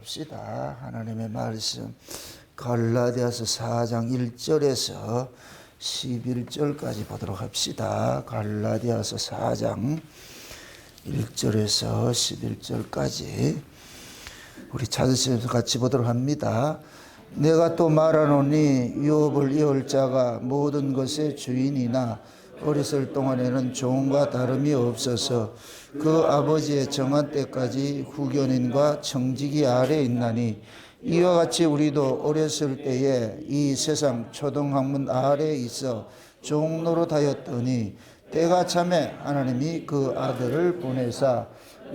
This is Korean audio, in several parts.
합시다. 하나님의 말씀 갈라디아서 4장 1절에서 11절까지 보도록 합시다. 갈라디아서 4장 1절에서 11절까지 우리 찾으시면서 같이 보도록 합니다. 내가 또 말하노니 유업을 이을 자가 모든 것의 주인이나 어렸을 동안에는 종과 다름이 없어서 그 아버지의 정한 때까지 후견인과 청지기 아래 있나니 이와 같이 우리도 어렸을 때에 이 세상 초등학문 아래 있어 종 노릇하였더니 때가 참에 하나님이 그 아들을 보내사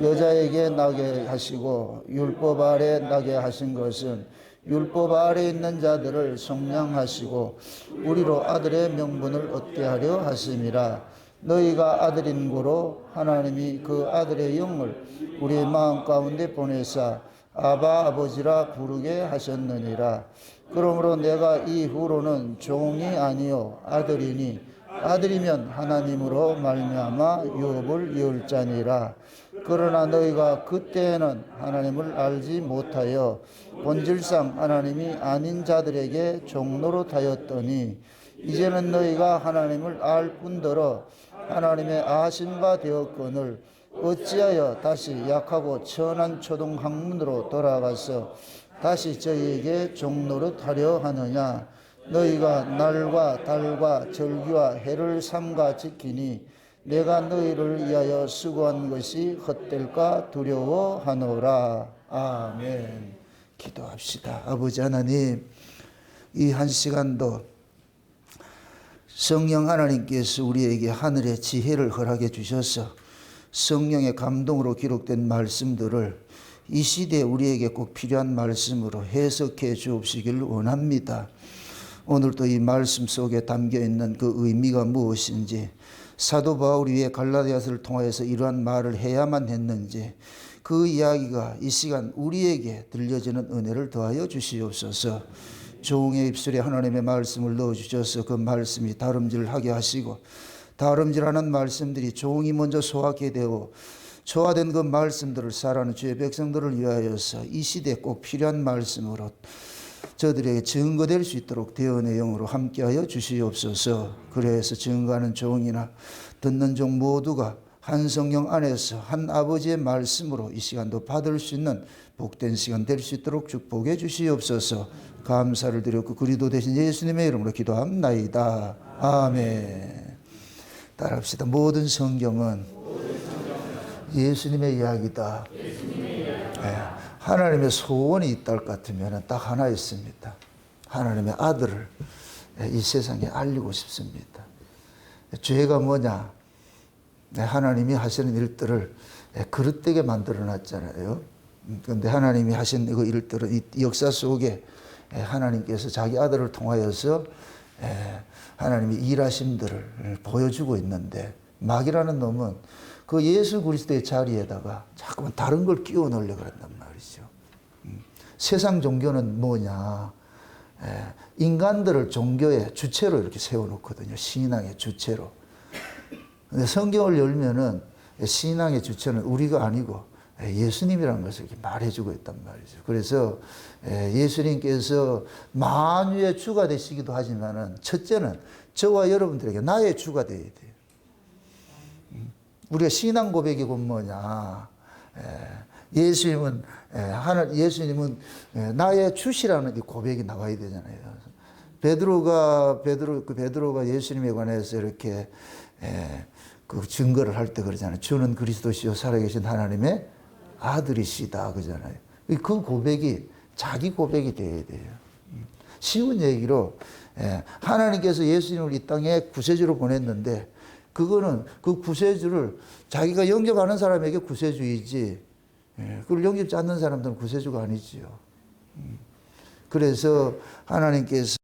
여자에게 나게 하시고 율법 아래 나게 하신 것은 율법 아래 있는 자들을 속량하시고 우리로 아들의 명분을 얻게 하려 하심이라. 너희가 아들인 고로 하나님이 그 아들의 영을 우리 마음 가운데 보내사 아바 아버지라 부르게 하셨느니라. 그러므로 내가 이후로는 종이 아니요 아들이니 아들이면 하나님으로 말미암아 유업을 이을 자니라. 그러나 너희가 그때에는 하나님을 알지 못하여 본질상 하나님이 아닌 자들에게 종노릇하였더니 이제는 너희가 하나님을 알 뿐더러 하나님의 아신 바 되었거늘 어찌하여 다시 약하고 천한 초등학문으로 돌아가서 다시 저희에게 종노릇하려 하느냐. 너희가 날과 달과 절기와 해를 삼가 지키니 내가 너희를 위하여 수고한 것이 헛될까 두려워하노라. 아멘. 기도합시다. 아버지 하나님, 이 한 시간도 성령 하나님께서 우리에게 하늘의 지혜를 허락해 주셔서 성령의 감동으로 기록된 말씀들을 이 시대에 우리에게 꼭 필요한 말씀으로 해석해 주옵시길 원합니다. 오늘도 이 말씀 속에 담겨있는 그 의미가 무엇인지, 사도 바울이 왜 갈라디아서를 통하여서 이러한 말을 해야만 했는지, 그 이야기가 이 시간 우리에게 들려지는 은혜를 더하여 주시옵소서. 종의 입술에 하나님의 말씀을 넣어주셔서 그 말씀이 다름질하게 하시고, 다름질하는 말씀들이 종이 먼저 소화하게 되어 소화된 그 말씀들을 살아가는 주의 백성들을 위하여서 이 시대에 꼭 필요한 말씀으로 저들에게 증거될 수 있도록 대언의 영으로 함께하여 주시옵소서. 그래서 증거하는 종이나 듣는 종 모두가 한 성령 안에서 한 아버지의 말씀으로 이 시간도 받을 수 있는 복된 시간 될 수 있도록 축복해 주시옵소서. 감사를 드렸고 그리스도 되신 예수님의 이름으로 기도합나이다. 아멘. 따라합시다. 모든 성경은 예수님의 이야기다. 하나님의 소원이 있다 할 것 같으면 딱 하나 있습니다. 하나님의 아들을 이 세상에 알리고 싶습니다. 죄가 뭐냐? 하나님이 하시는 일들을 그릇되게 만들어 놨잖아요. 그런데 하나님이 하신 그 일들은 이 역사 속에 하나님께서 자기 아들을 통하여서 하나님이 일하심들을 보여주고 있는데, 마귀라는 놈은 그 예수 그리스도의 자리에다가 자꾸만 다른 걸 끼워 넣으려고 한단 말이죠. 세상 종교는 뭐냐? 인간들을 종교의 주체로 이렇게 세워놓거든요. 신앙의 주체로. 근데 성경을 열면은 신앙의 주체는 우리가 아니고 예수님이라는 것을 이렇게 말해주고 있단 말이죠. 그래서 예수님께서 만유의 주가 되시기도 하지만은 첫째는 저와 여러분들에게 나의 주가 되어야 돼요. 우리가 신앙 고백이 곧 뭐냐? 예수님은 나의 주시라는 고백이 나와야 되잖아요. 베드로가 예수님에 관해서 이렇게 그 증거를 할 때 그러잖아요. 주는 그리스도시요 살아계신 하나님의 아들이시다 그러잖아요. 그 고백이 자기 고백이 되어야 돼요. 쉬운 얘기로 하나님께서 예수님을 이 땅에 구세주로 보냈는데, 그거는 그 구세주를 자기가 영접하는 사람에게 구세주이지, 그걸 영접지 않는 사람들은 구세주가 아니지요. 그래서 하나님께서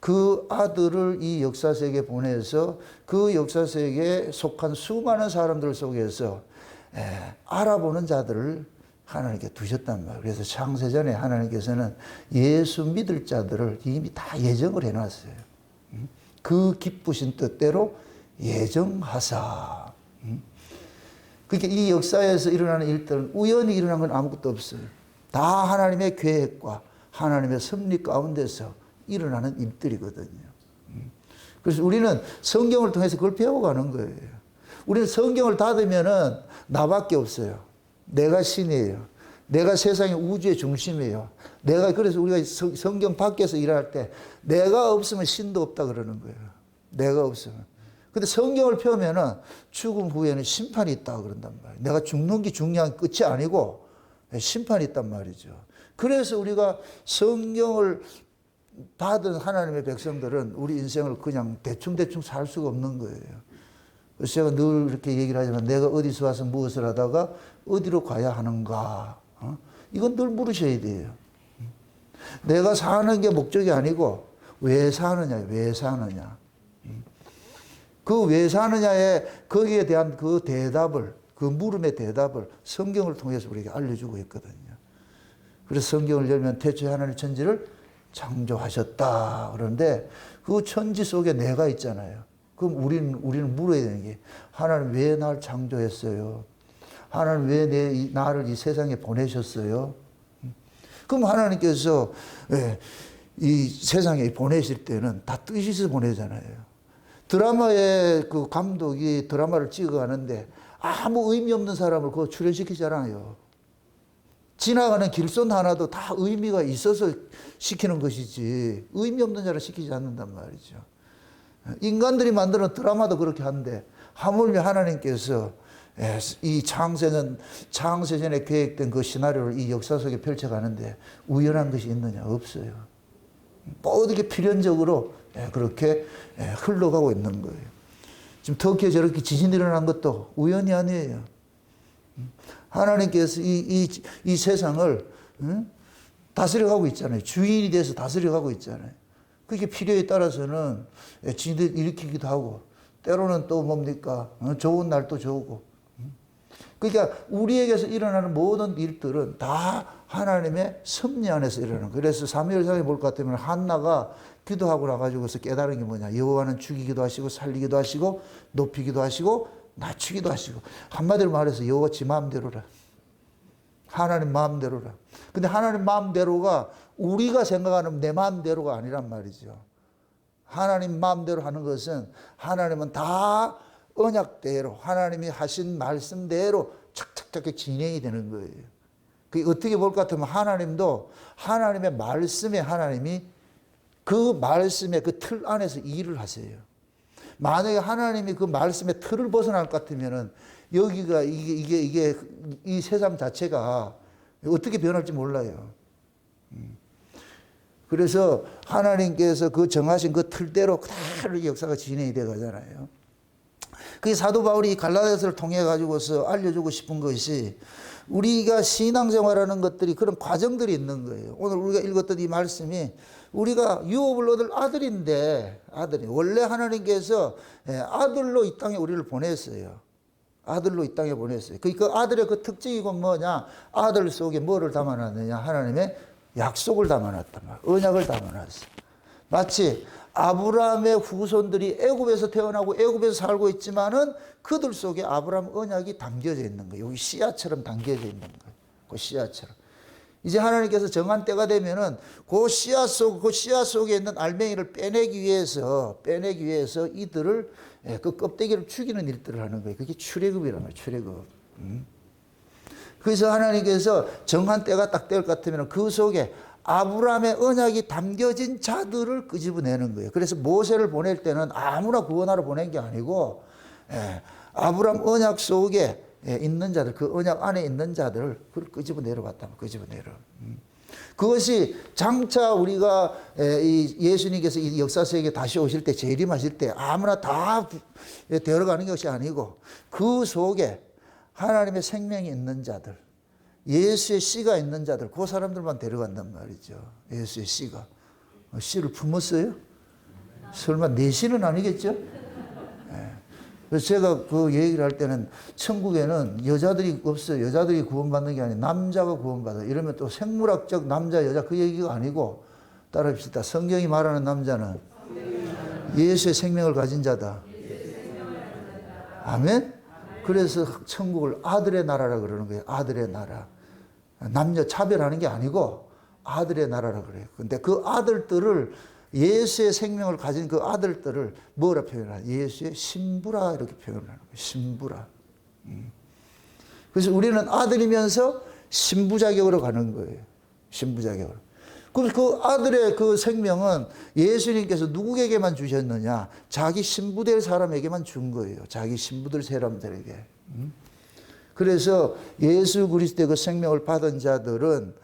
그 아들을 이 역사세계에 보내서 그 역사세계에 속한 수많은 사람들 속에서 알아보는 자들을 하나님께 두셨단 말이에요. 그래서 창세전에 하나님께서는 예수 믿을 자들을 이미 다 예정을 해놨어요. 그 기쁘신 뜻대로 예정하사. 그러니까 이 역사에서 일어나는 일들은 우연히 일어난 건 아무것도 없어요. 다 하나님의 계획과 하나님의 섭리 가운데서 일어나는 일들이거든요. 그래서 우리는 성경을 통해서 그걸 배워가는 거예요. 우리는 성경을 닫으면은 나밖에 없어요. 내가 신이에요. 내가 세상의 우주의 중심이에요. 그래서 우리가 성경 밖에서 일할 때 내가 없으면 신도 없다 그러는 거예요. 내가 없으면. 근데 성경을 펴면은 죽음 후에는 심판이 있다 그런단 말이에요. 내가 죽는 게 중요한 끝이 아니고 심판이 있단 말이죠. 그래서 우리가 성경을 받은 하나님의 백성들은 우리 인생을 그냥 대충대충 살 수가 없는 거예요. 그래서 제가 늘 이렇게 얘기를 하지만 내가 어디서 와서 무엇을 하다가 어디로 가야 하는가? 이건 늘 물으셔야 돼요. 내가 사는 게 목적이 아니고 왜 사느냐, 왜 사느냐. 그 왜 사느냐에 거기에 대한 그 대답을, 그 물음의 대답을 성경을 통해서 우리에게 알려주고 있거든요. 그래서 성경을 열면 태초에 하나님 천지를 창조하셨다. 그런데 그 천지 속에 내가 있잖아요. 그럼 우리는 물어야 되는 게 하나님 왜 날 창조했어요? 하나님 왜 나를 이 세상에 보내셨어요? 그럼 하나님께서 이 세상에 보내실 때는 다 뜻이 있어서 보내잖아요. 드라마의 그 감독이 드라마를 찍어가는데 아무 의미 없는 사람을 그거 출연시키잖아요. 지나가는 길손 하나도 다 의미가 있어서 시키는 것이지 의미 없는 자를 시키지 않는단 말이죠. 인간들이 만드는 드라마도 그렇게 하는데 하물며 하나님께서 이 창세전에 계획된 그 시나리오를 이 역사 속에 펼쳐가는데 우연한 것이 있느냐? 없어요. 어떻게 필연적으로 그렇게 흘러가고 있는 거예요. 지금 터키에 저렇게 지진이 일어난 것도 우연이 아니에요. 하나님께서 이 세상을 다스려가고 있잖아요. 주인이 돼서 다스려가고 있잖아요. 그게 필요에 따라서는 지진을 일으키기도 하고 때로는 또 뭡니까? 좋은 날도 좋고. 그러니까 우리에게서 일어나는 모든 일들은 다 하나님의 섭리 안에서 일어나는 거예요. 그래서 사무엘상에 볼 것 같으면 한나가 기도하고 나가지고서 깨달은 게 뭐냐. 여호와는 죽이기도 하시고 살리기도 하시고 높이기도 하시고 낮추기도 하시고. 한마디로 말해서 여호와 지 마음대로라. 하나님 마음대로라. 근데 하나님 마음대로가 우리가 생각하는 내 마음대로가 아니란 말이죠. 하나님 마음대로 하는 것은 하나님은 다 언약대로 하나님이 하신 말씀대로 착착착 진행이 되는 거예요. 그게 어떻게 볼 것 같으면 하나님도 하나님의 말씀에 하나님이 그 말씀의 그 틀 안에서 일을 하세요. 만약에 하나님이 그 말씀의 틀을 벗어날 것 같으면은 여기가 이게 이 세상 자체가 어떻게 변할지 몰라요. 그래서 하나님께서 그 정하신 그 틀대로 그대로 역사가 진행이 돼 가잖아요. 그 사도 바울이 갈라디아서를 통해 가지고서 알려주고 싶은 것이 우리가 신앙생활하는 것들이 그런 과정들이 있는 거예요. 오늘 우리가 읽었던 이 말씀이 우리가 유업을 얻을 아들인데 원래 하나님께서 아들로 이 땅에 우리를 보냈어요. 아들로 이 땅에 보냈어요. 그 아들의 그 특징이 뭐냐? 아들 속에 뭐를 담아놨느냐? 하나님의 약속을 담아놨단 말이에요. 언약을 담아놨어요. 마치 아브라함의 후손들이 애굽에서 태어나고 애굽에서 살고 있지만은 그들 속에 아브라함 언약이 담겨져 있는 거예요. 여기 씨앗처럼 담겨져 있는 거예요. 그 씨앗처럼. 이제 하나님께서 정한 때가 되면은 그 씨앗 속에 있는 알맹이를 빼내기 위해서 이들을 그 껍데기를 죽이는 일들을 하는 거예요. 그게 출애굽이란 말이에요. 출애굽. 그래서 하나님께서 정한 때가 딱 될 것 같으면 그 속에 아브라함의 언약이 담겨진 자들을 끄집어내는 거예요. 그래서 모세를 보낼 때는 아무나 구원하러 보낸 게 아니고 아브라함 언약 속에 있는 자들, 그 언약 안에 있는 자들을 그걸 끄집어내려갔다. 끄집어내려. 그것이 장차 우리가 예수님께서 이 역사 세계에 다시 오실 때 재림하실 때 아무나 다 데려가는 것이 아니고 그 속에 하나님의 생명이 있는 자들, 예수의 씨가 있는 자들, 그 사람들만 데려간단 말이죠. 예수의 씨가. 씨를 품었어요? 설마 내 씨는 아니겠죠? 그래서 제가 그 얘기를 할 때는 천국에는 여자들이 없어요. 여자들이 구원받는 게 아니라 남자가 구원받아요. 이러면 또 생물학적 남자, 여자 그 얘기가 아니고 따라합시다. 성경이 말하는 남자는 예수의 생명을 가진 자다. 아멘? 그래서 천국을 아들의 나라라 그러는 거예요. 아들의 나라. 남녀 차별하는 게 아니고 아들의 나라라 그래요. 근데 그 아들들을 예수의 생명을 가진 그 아들들을 뭐라 표현하냐? 예수의 신부라 이렇게 표현하는 거예요. 신부라. 그래서 우리는 아들이면서 신부 자격으로 가는 거예요. 신부 자격으로. 그럼 그 아들의 그 생명은 예수님께서 누구에게만 주셨느냐? 자기 신부 될 사람에게만 준 거예요. 자기 신부 될 사람들에게. 그래서 예수 그리스도의 그 생명을 받은 자들은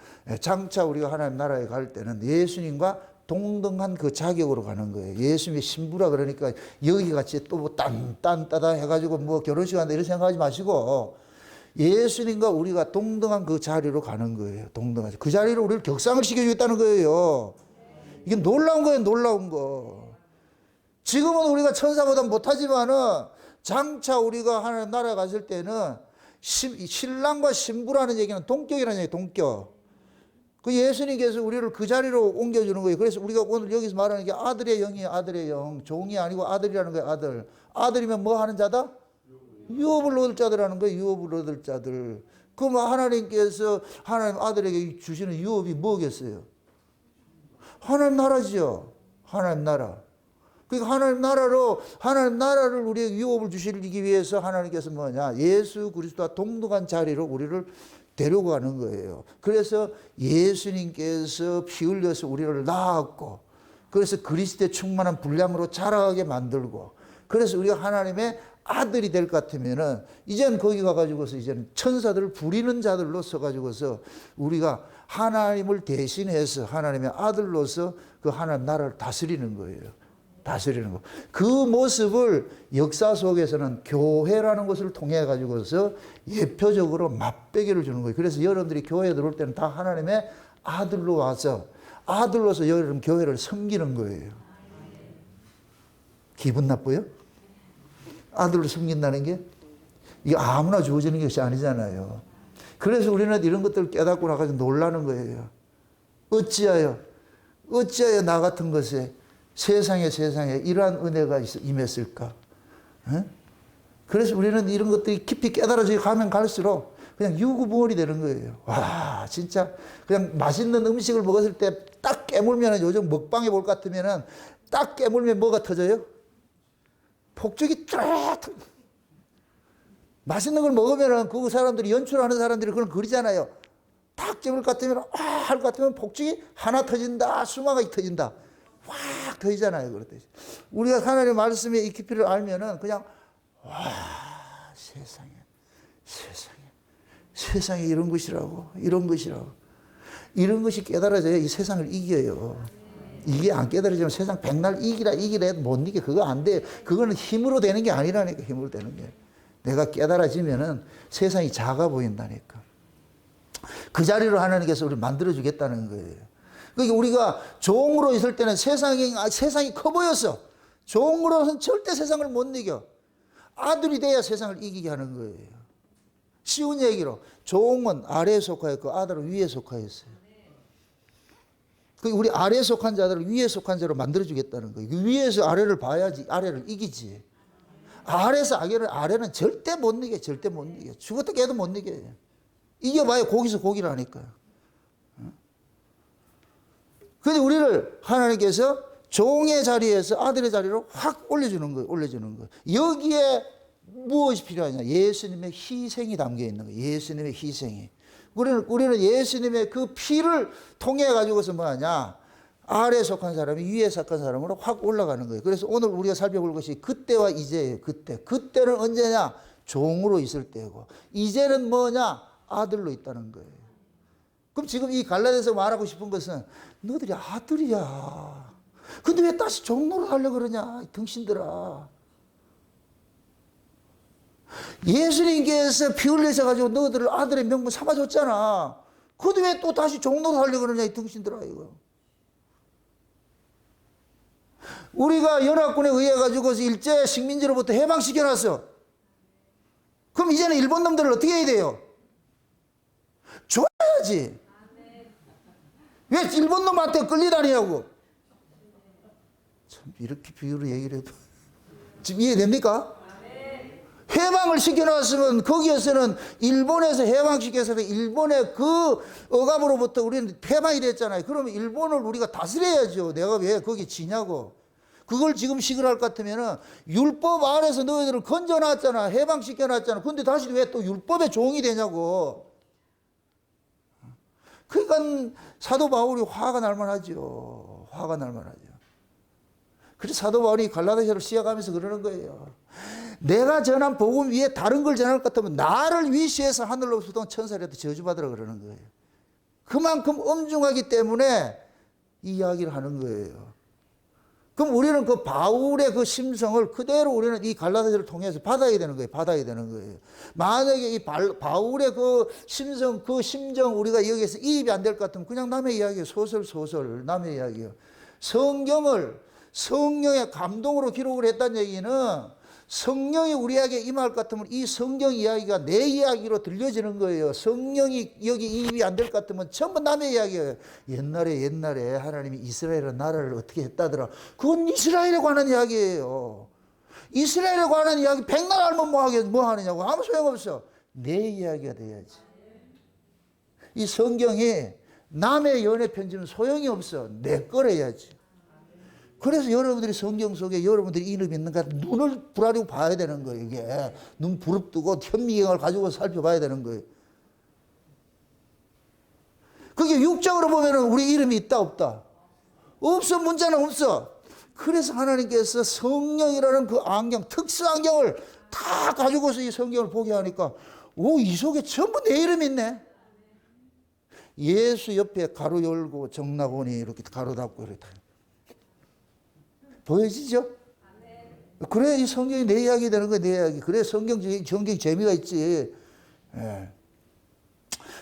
장차 우리가 하나님 나라에 갈 때는 예수님과 동등한 그 자격으로 가는 거예요. 예수님의 신부라 그러니까 여기 같이 또 뭐 딴따다 해가지고 뭐 결혼식 한다 이런 생각하지 마시고 예수님과 우리가 동등한 그 자리로 가는 거예요. 동등한 그 자리로 우리를 격상을 시켜주겠다는 거예요. 이게 놀라운 거예요. 놀라운 거. 지금은 우리가 천사보다 못하지만은 장차 우리가 하나님 나라에 갔을 때는 신랑과 신부라는 얘기는 동격이라는 얘기예요. 동격. 그 예수님께서 우리를 그 자리로 옮겨주는 거예요. 그래서 우리가 오늘 여기서 말하는 게 아들의 영이에요. 아들의 영. 종이 아니고 아들이라는 거예요. 아들. 아들이면 뭐 하는 자다? 유업을 얻을 자들하는 거예요. 유업을 얻을 자들. 그럼 하나님께서 하나님 아들에게 주시는 유업이 뭐겠어요? 하나님 나라지요. 하나님 나라. 그러니까 하나님 나라를 우리에게 유업을 주시기 위해서 하나님께서 뭐냐? 예수 그리스도와 동등한 자리로 우리를 데려가는 거예요. 그래서 예수님께서 피 흘려서 우리를 낳았고, 그래서 그리스도의 충만한 분량으로 자라게 만들고, 그래서 우리가 하나님의 아들이 될 것 같으면은, 이제는 거기 가가지고서 이제는 천사들을 부리는 자들로 서가지고서 우리가 하나님을 대신해서 하나님의 아들로서 그 하나님 나라를 다스리는 거예요. 다스리는 거. 그 모습을 역사 속에서는 교회라는 것을 통해 가지고서 예표적으로 맛배기를 주는 거예요. 그래서 여러분들이 교회에 들어올 때는 다 하나님의 아들로 와서 아들로서 여러분 교회를 섬기는 거예요. 기분 나빠요? 아들로 섬긴다는 게 이게 아무나 주어지는 것이 아니잖아요. 그래서 우리는 이런 것들을 깨닫고 나가지고 놀라는 거예요. 어찌하여 나 같은 것에 세상에 이러한 은혜가 임했을까? 에? 그래서 우리는 이런 것들이 깊이 깨달아져 가면 갈수록 그냥 유구무원이 되는 거예요. 와, 진짜 그냥 맛있는 음식을 먹었을 때 딱 깨물면, 요즘 먹방에 볼 것 같으면 딱 깨물면 뭐가 터져요? 폭죽이 쫙. 맛있는 걸 먹으면 그 사람들이 연출하는 사람들이 그런 그리잖아요. 딱 깨물 것 같으면 할 것 같으면 폭죽이 하나 터진다, 수많이 터진다. 확 터지잖아요. 그렇듯이. 우리가 하나님의 말씀의 이 깊이를 알면은 그냥, 와, 세상에 이런 것이라고. 이런 것이 깨달아져야 이 세상을 이겨요. 이게 안 깨달아지면 세상 백날 이기라 해도 못 이겨. 그거 안 돼. 그거는 힘으로 되는 게 아니라니까. 힘으로 되는 게. 내가 깨달아지면은 세상이 작아 보인다니까. 그 자리로 하나님께서 우리를 만들어주겠다는 거예요. 그러니까 우리가 종으로 있을 때는 세상이 커 보였어. 종으로는 절대 세상을 못 이겨. 아들이 돼야 세상을 이기게 하는 거예요. 쉬운 얘기로 종은 아래에 속하였고 아들은 위에 속하였어요. 우리 아래에 속한 자들을 위에 속한 자로 만들어주겠다는 거예요. 위에서 아래를 봐야지 아래를 이기지. 아래에서 아래는 절대 못 이겨. 절대 못 이겨. 죽었다 깨도 못 이겨요. 이겨봐야 거기서 고기라니까요. 그런데 우리를 하나님께서 종의 자리에서 아들의 자리로 확 올려주는 거예요. 여기에 무엇이 필요하냐? 예수님의 희생이 담겨 있는 거예요. 예수님의 희생이. 우리는 예수님의 그 피를 통해 가지고서 뭐하냐? 아래에 속한 사람이 위에 속한 사람으로 확 올라가는 거예요. 그래서 오늘 우리가 살펴볼 것이 그때와 이제예요. 그때는 언제냐? 종으로 있을 때고, 이제는 뭐냐? 아들로 있다는 거예요. 그럼 지금 이 갈라디아서 말하고 싶은 것은 너희들이 아들이야. 근데 왜 다시 종로를 하려고 그러냐? 등신들아. 예수님께서 피 흘리셔가지고 너희들을 아들의 명분 삼아줬잖아. 근데 왜 또 다시 종로를 하려고 그러냐? 이 등신들아, 이거. 우리가 연합군에 의해 가지고서 일제 식민지로부터 해방시켜놨어. 그럼 이제는 일본 놈들을 어떻게 해야 돼요? 줘야지. 왜 일본 놈한테 끌리다니냐고. 참 이렇게 비유로 얘기를 해도 지금 이해됩니까? 해방을 시켜놨으면 거기에서는 일본에서 해방시켜서 일본의 그 억압으로부터 우리는 해방이 됐잖아요. 그러면 일본을 우리가 다스려야죠. 내가 왜 거기 지냐고. 그걸 지금 시킬할 것 같으면은 율법 아래서 너희들을 건져놨잖아. 해방시켜놨잖아. 근데 다시 왜 또 율법의 종이 되냐고. 그러니까 사도 바울이 화가 날 만하죠. 화가 날 만하죠. 그래서 사도 바울이 갈라디아서를 시작하면서 그러는 거예요. 내가 전한 복음 위에 다른 걸 전할 것 같으면 나를 위시해서 하늘로부터 온 천사라도 저주받으라 그러는 거예요. 그만큼 엄중하기 때문에 이 이야기를 하는 거예요. 그럼 우리는 그 바울의 그 심성을 그대로 우리는 이 갈라디아서를 통해서 받아야 되는 거예요. 받아야 되는 거예요. 만약에 이 바울의 그 심성, 그 심정 우리가 여기에서 이입이 안 될 것 같으면 그냥 남의 이야기예요. 소설 남의 이야기예요. 성경을 성령의 감동으로 기록을 했다는 얘기는 성령이 우리에게 임할 것 같으면 이 성경 이야기가 내 이야기로 들려지는 거예요. 성령이 여기 이입이 안 될 것 같으면 전부 남의 이야기예요. 옛날에 하나님이 이스라엘의 나라를 어떻게 했다더라. 그건 이스라엘에 관한 이야기예요. 이스라엘에 관한 이야기 백날 알면 뭐 하느냐고. 아무 소용없어. 내 이야기가 돼야지. 이 성경이 남의 연애 편지는 소용이 없어. 내 거래야지. 그래서 여러분들이 성경 속에 여러분들이 이름이 있는가 눈을 부라리고 봐야 되는 거예요. 이게 눈 부릅뜨고 현미경을 가지고 살펴봐야 되는 거예요. 그게 육적으로 보면 우리 이름이 있다 없다? 없어. 문자는 없어. 그래서 하나님께서 성령이라는 그 안경, 특수 안경을 다 가지고서 이 성경을 보게 하니까 이 속에 전부 내 이름이 있네. 예수 옆에 가로 열고 정나보니 이렇게 가로 닫고 이렇게 보여지죠? 그래 이 성경이 내 이야기 되는 거야. 내 이야기. 그래 성경이 재미가 있지. 예.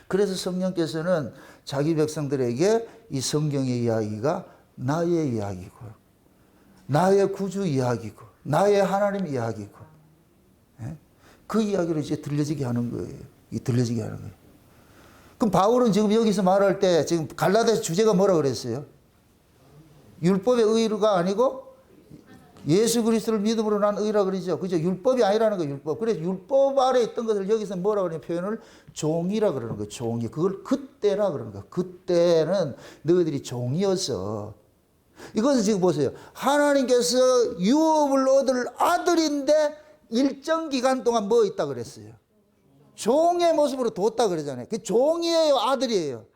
그래서 성령께서는 자기 백성들에게 이 성경의 이야기가 나의 이야기고 나의 구주 이야기고 나의 하나님 이야기고 예? 그 이야기를 이제 들려지게 하는 거예요. 들려지게 하는 거예요. 그럼 바울은 지금 여기서 말할 때 지금 갈라디아서 주제가 뭐라 그랬어요? 율법의 의가 아니고 예수 그리스도를 믿음으로 난 의라 그러죠. 그죠? 율법이 아니라는 거예요. 율법. 그래서 율법 아래 있던 것을 여기서 뭐라 그러냐 표현을 종이라 그러는 거예요. 종이. 그걸 그때라 그러는 거예요. 그때는 너희들이 종이어서. 이것은 지금 보세요. 하나님께서 유업을 얻을 아들인데 일정 기간 동안 뭐 있다 그랬어요? 종의 모습으로 뒀다 그러잖아요. 그 종이에요, 아들이에요?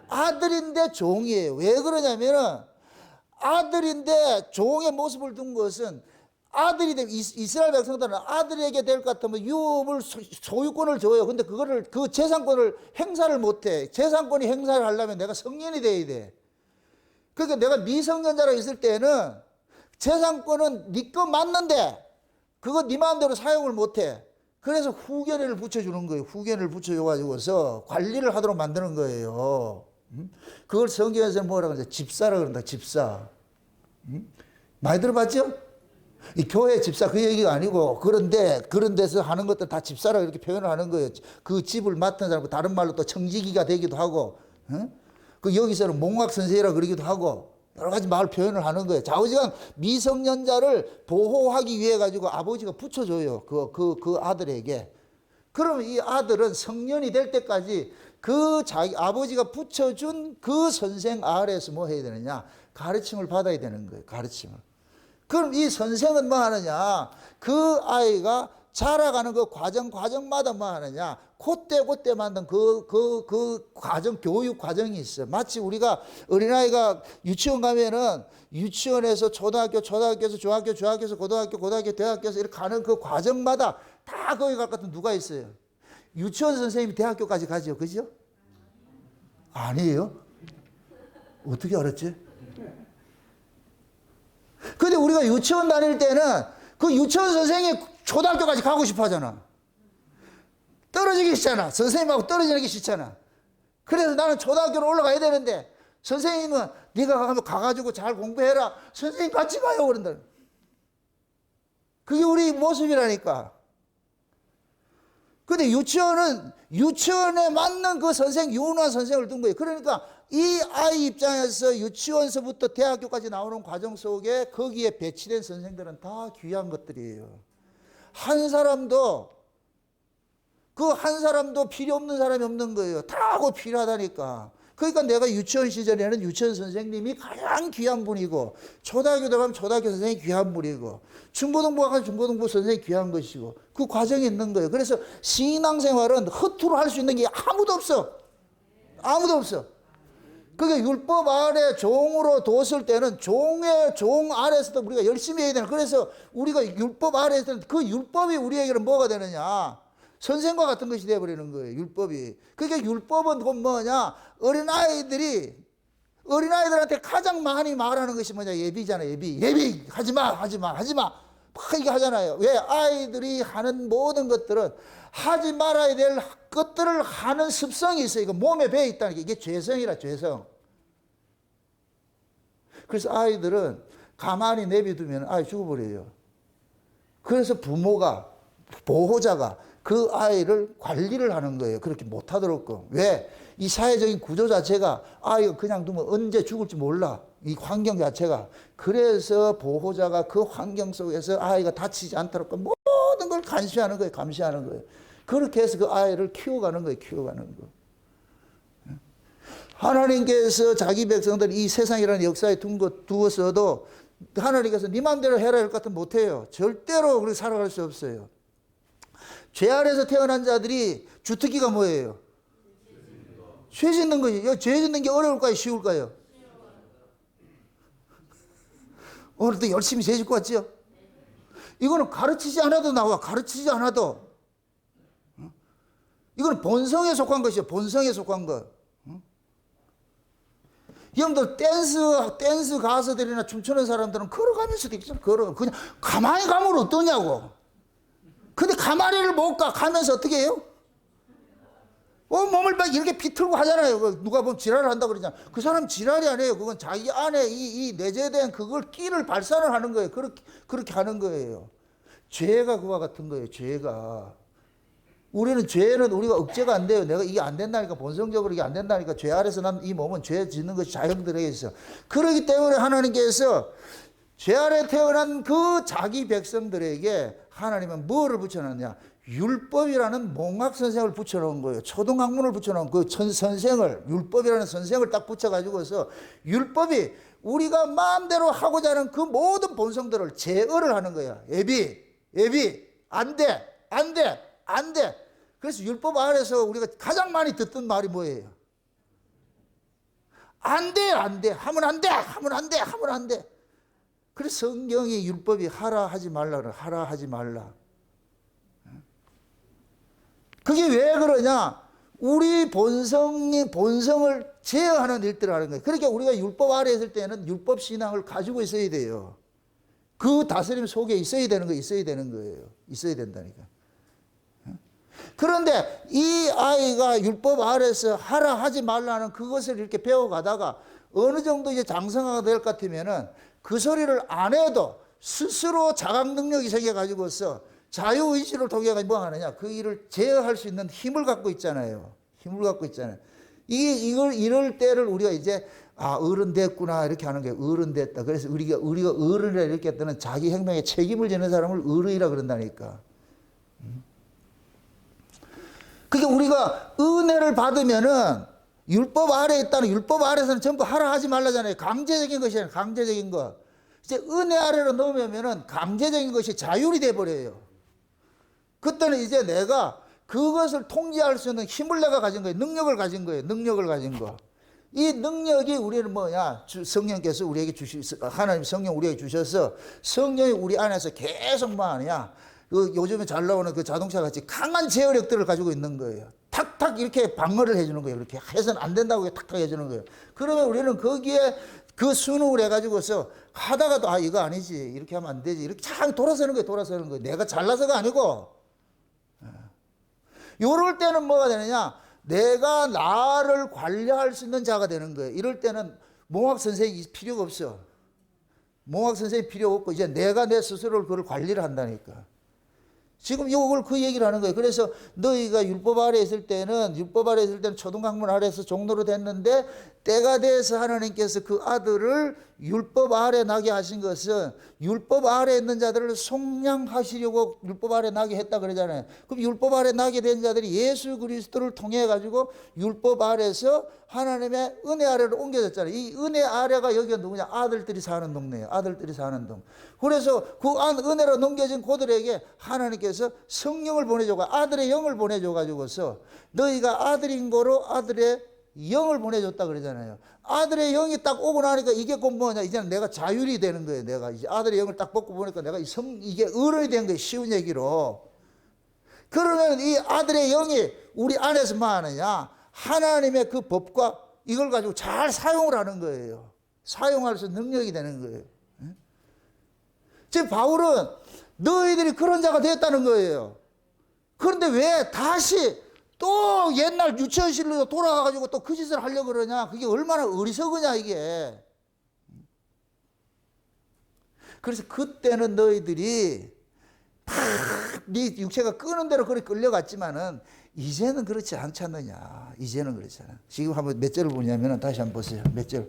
아들인데 종이에요. 왜 그러냐면은 아들인데 종의 모습을 둔 것은 아들이 되면 이스라엘 백성들은 아들에게 될 것 같으면 유업을 소유권을 줘요. 근데 그 재산권을 행사를 못 해. 재산권이 행사를 하려면 내가 성년이 돼야 돼. 그러니까 내가 미성년자로 있을 때는 재산권은 네 거 맞는데 그거 네 마음대로 사용을 못 해. 그래서 후계를 붙여주는 거예요. 후계를 붙여줘가지고서 관리를 하도록 만드는 거예요. 그걸 성경에서는 뭐라고 하죠? 집사라고 그런다. 집사. 많이 들어봤죠? 이 교회 집사 그 얘기가 아니고 그런 데서 하는 것들 다 집사라고 이렇게 표현을 하는 거예요. 그 집을 맡은 사람, 다른 말로 또 청지기가 되기도 하고, 그 여기서는 몽학 선생이라 그러기도 하고 여러 가지 말 표현을 하는 거예요. 좌우지간 미성년자를 보호하기 위해 가지고 아버지가 붙여줘요. 그 아들에게. 그러면 이 아들은 성년이 될 때까지 그 자기 아버지가 붙여준 그 선생 아래에서 뭐 해야 되느냐? 가르침을 받아야 되는 거예요. 가르침을. 그럼 이 선생은 뭐 하느냐? 그 아이가 자라가는 그 과정마다 뭐 하느냐? 그때 만든 그 과정, 교육 과정이 있어요. 마치 우리가 어린아이가 유치원 가면은 유치원에서 초등학교에서 중학교에서 고등학교, 대학교에서 이렇게 가는 그 과정마다 다 거기 갈 것 같은 누가 있어요? 유치원 선생님이 대학교까지 가죠. 그죠? 아니에요? 어떻게 알았지? 근데 우리가 유치원 다닐 때는 그 유치원 선생님이 초등학교까지 가고 싶어 하잖아. 떨어지기 싫잖아. 선생님하고 떨어지는 게 싫잖아. 그래서 나는 초등학교로 올라가야 되는데 선생님은 네가 가가지고 잘 공부해라. 선생님 같이 가요. 그런다. 그게 우리 모습이라니까. 근데 유치원에 맞는 그 유능한 선생을 둔 거예요. 그러니까 이 아이 입장에서 유치원서부터 대학교까지 나오는 과정 속에 거기에 배치된 선생들은 다 귀한 것들이에요. 한 사람도 그 한 사람도 필요 없는 사람이 없는 거예요. 다 꼭 필요하다니까. 그러니까 내가 유치원 시절에는 유치원 선생님이 가장 귀한 분이고, 초등학교도 가면 초등학교 선생님이 귀한 분이고, 중고등부 가면 중고등부 선생님이 귀한 것이고, 그 과정이 있는 거예요. 그래서 신앙생활은 허투루 할 수 있는 게 아무도 없어. 아무도 없어. 그게 율법 아래 종으로 뒀을 때는 종의 종 아래서도 우리가 열심히 해야 되는. 그래서 우리가 율법 아래 있을 때는 그 율법이 우리에게는 뭐가 되느냐? 선생과 같은 것이 되어버리는 거예요. 율법이. 그러니까 율법은 곧 뭐냐? 어린아이들한테 가장 많이 말하는 것이 뭐냐? 예비잖아요. 예비 하지마. 막 이게 하잖아요. 왜? 아이들이 하는 모든 것들은 하지 말아야 될 것들을 하는 습성이 있어요. 이거 몸에 배어 있다는 게, 이게 죄성이라, 죄성. 그래서 아이들은 가만히 내비두면 아이 죽어버려요. 그래서 부모가, 보호자가 그 아이를 관리를 하는 거예요. 그렇게 못하도록. 왜? 이 사회적인 구조 자체가 아이가 그냥 두면 언제 죽을지 몰라. 이 환경 자체가. 그래서 보호자가 그 환경 속에서 아이가 다치지 않도록 모든 걸 감시하는 거예요. 그렇게 해서 그 아이를 키워가는 거예요. 하나님께서 자기 백성들 이 세상이라는 역사에 두었어도 하나님께서 네 마음대로 해라 할 것 같으면 못해요. 절대로 그렇게 살아갈 수 없어요. 죄 아래에서 태어난 자들이 주특기가 뭐예요? 죄 짓는 거지. 죄 짓는 게 어려울까요? 쉬울까요? 오늘 또 열심히 죄 짓고 왔죠? 이거는 가르치지 않아도 나와. 가르치지 않아도. 이거는 본성에 속한 것이에요. 본성에 속한 것. 여러분들 댄스 가수들이나 춤추는 사람들은 걸어가면서도 있잖아. 그냥 가만히 가면 어떠냐고. 근데 가만히를 못 가면서 어떻게 해요? 몸을 막 이렇게 비틀고 하잖아요. 누가 보면 지랄을 한다고 그러잖아. 그 사람 지랄이 아니에요. 그건 자기 안에 이 내재된 그걸 끼를 발산을 하는 거예요. 그렇게 하는 거예요. 죄가 그와 같은 거예요. 죄가. 우리는 죄는 우리가 억제가 안 돼요. 내가 이게 안 된다니까. 본성적으로 이게 안 된다니까. 죄 아래서 난 이 몸은 죄 짓는 것이 자형들에게 있어. 그렇기 때문에 하나님께서 죄 아래 태어난 그 자기 백성들에게 하나님은 뭐를 붙여놨냐? 율법이라는 몽학 선생을 붙여놓은 거예요. 초등학문을 붙여놓은 그 선생을, 율법이라는 선생을 딱 붙여가지고서 율법이 우리가 마음대로 하고자 하는 그 모든 본성들을 제어를 하는 거야. 예비, 안 돼. 그래서 율법 아래서 우리가 가장 많이 듣던 말이 뭐예요? 안 돼. 하면 안 돼. 그래서 성경이 율법이 하라 하지 말라. 그게 왜 그러냐? 우리 본성을 제어하는 일들을 하는 거예요. 그러니까 우리가 율법 아래에 있을 때는 율법 신앙을 가지고 있어야 돼요. 그 다스림 속에 있어야 되는 거예요. 있어야 된다니까. 그런데 이 아이가 율법 아래에서 하라 하지 말라는 그것을 이렇게 배워가다가 어느 정도 이제 장성화가 될 것 같으면은 그 소리를 안 해도 스스로 자각 능력이 생겨가지고서 자유의지를 통해 뭐 하느냐? 그 일을 제어할 수 있는 힘을 갖고 있잖아요. 이럴 때를 우리가 이제 어른 됐구나 이렇게 하는 게 어른 됐다. 그래서 우리가 어른이라 이렇게 했더니 자기 행동에 책임을 지는 사람을 어른이라 그런다니까. 그러니까 우리가 은혜를 받으면은 율법 아래에 있다는 율법 아래에서는 전부 하라 하지 말라잖아요. 강제적인 것이잖아요. 강제적인 것. 이제 은혜 아래로 넘으면은 강제적인 것이 자율이 돼버려요. 그때는 이제 내가 그것을 통제할 수 있는 힘을 내가 가진 거예요. 능력을 가진 거. 이 능력이 우리는 뭐냐? 성령께서 우리에게 하나님 성령 우리에게 주셔서 성령이 우리 안에서 계속 뭐 하느냐? 요즘에 잘 나오는 그 자동차 같이 강한 제어력들을 가지고 있는 거예요. 탁탁 이렇게 방어를 해주는 거예요. 이렇게 해서는 안 된다고 탁탁 해주는 거예요. 그러면 우리는 거기에 그 순응을 해가지고서 하다가도 이거 아니지. 이렇게 하면 안 되지. 이렇게 참 돌아서는 거예요. 내가 잘나서가 아니고. 요럴 때는 뭐가 되느냐? 내가 나를 관리할 수 있는 자가 되는 거예요. 이럴 때는 몽학 선생이 필요가 없어. 몽학 선생이 필요 없고 이제 내가 내 스스로를 그걸 관리를 한다니까. 지금 이걸 그 얘기를 하는 거예요. 그래서 너희가 율법 아래에 있을 때는 초등학문 아래에서 종로로 됐는데 때가 돼서 하나님께서 그 아들을 율법 아래 나게 하신 것은 율법 아래 있는 자들을 속량하시려고 율법 아래 나게 했다 그러잖아요. 그럼 율법 아래 나게 된 자들이 예수 그리스도를 통해 가지고 율법 아래에서 하나님의 은혜 아래로 옮겨졌잖아요. 이 은혜 아래가 여기가 누구냐? 아들들이 사는 동네예요. 아들들이 사는 동. 그래서 그 은혜로 넘겨진 그들에게 하나님께서 성령을 보내줘, 아들의 영을 보내줘 가지고서 너희가 아들인 거로 아들의 영을 보내줬다 그러잖아요. 아들의 영이 딱 오고 나니까 이게 곧 뭐냐? 이제는 내가 자율이 되는 거예요. 내가 이제 아들의 영을 딱 벗고 보니까 내가 이게 어른이 된 거예요. 쉬운 얘기로. 그러면 이 아들의 영이 우리 안에서 뭐 하느냐? 하나님의 그 법과 이걸 가지고 잘 사용을 하는 거예요. 사용할 수 있는 능력이 되는 거예요. 지금 바울은 너희들이 그런 자가 됐다는 거예요. 그런데 왜 다시 또 옛날 유치원실로 돌아가가지고 또 그 짓을 하려고 그러냐? 그게 얼마나 어리석으냐, 이게. 그래서 그때는 너희들이 네 육체가 끄는 대로 그렇게 끌려갔지만은 이제는 그렇지 않지 않느냐. 이제는 그렇지 않아. 지금 한번 몇 절을 보냐면 다시 한번 보세요. 몇 절.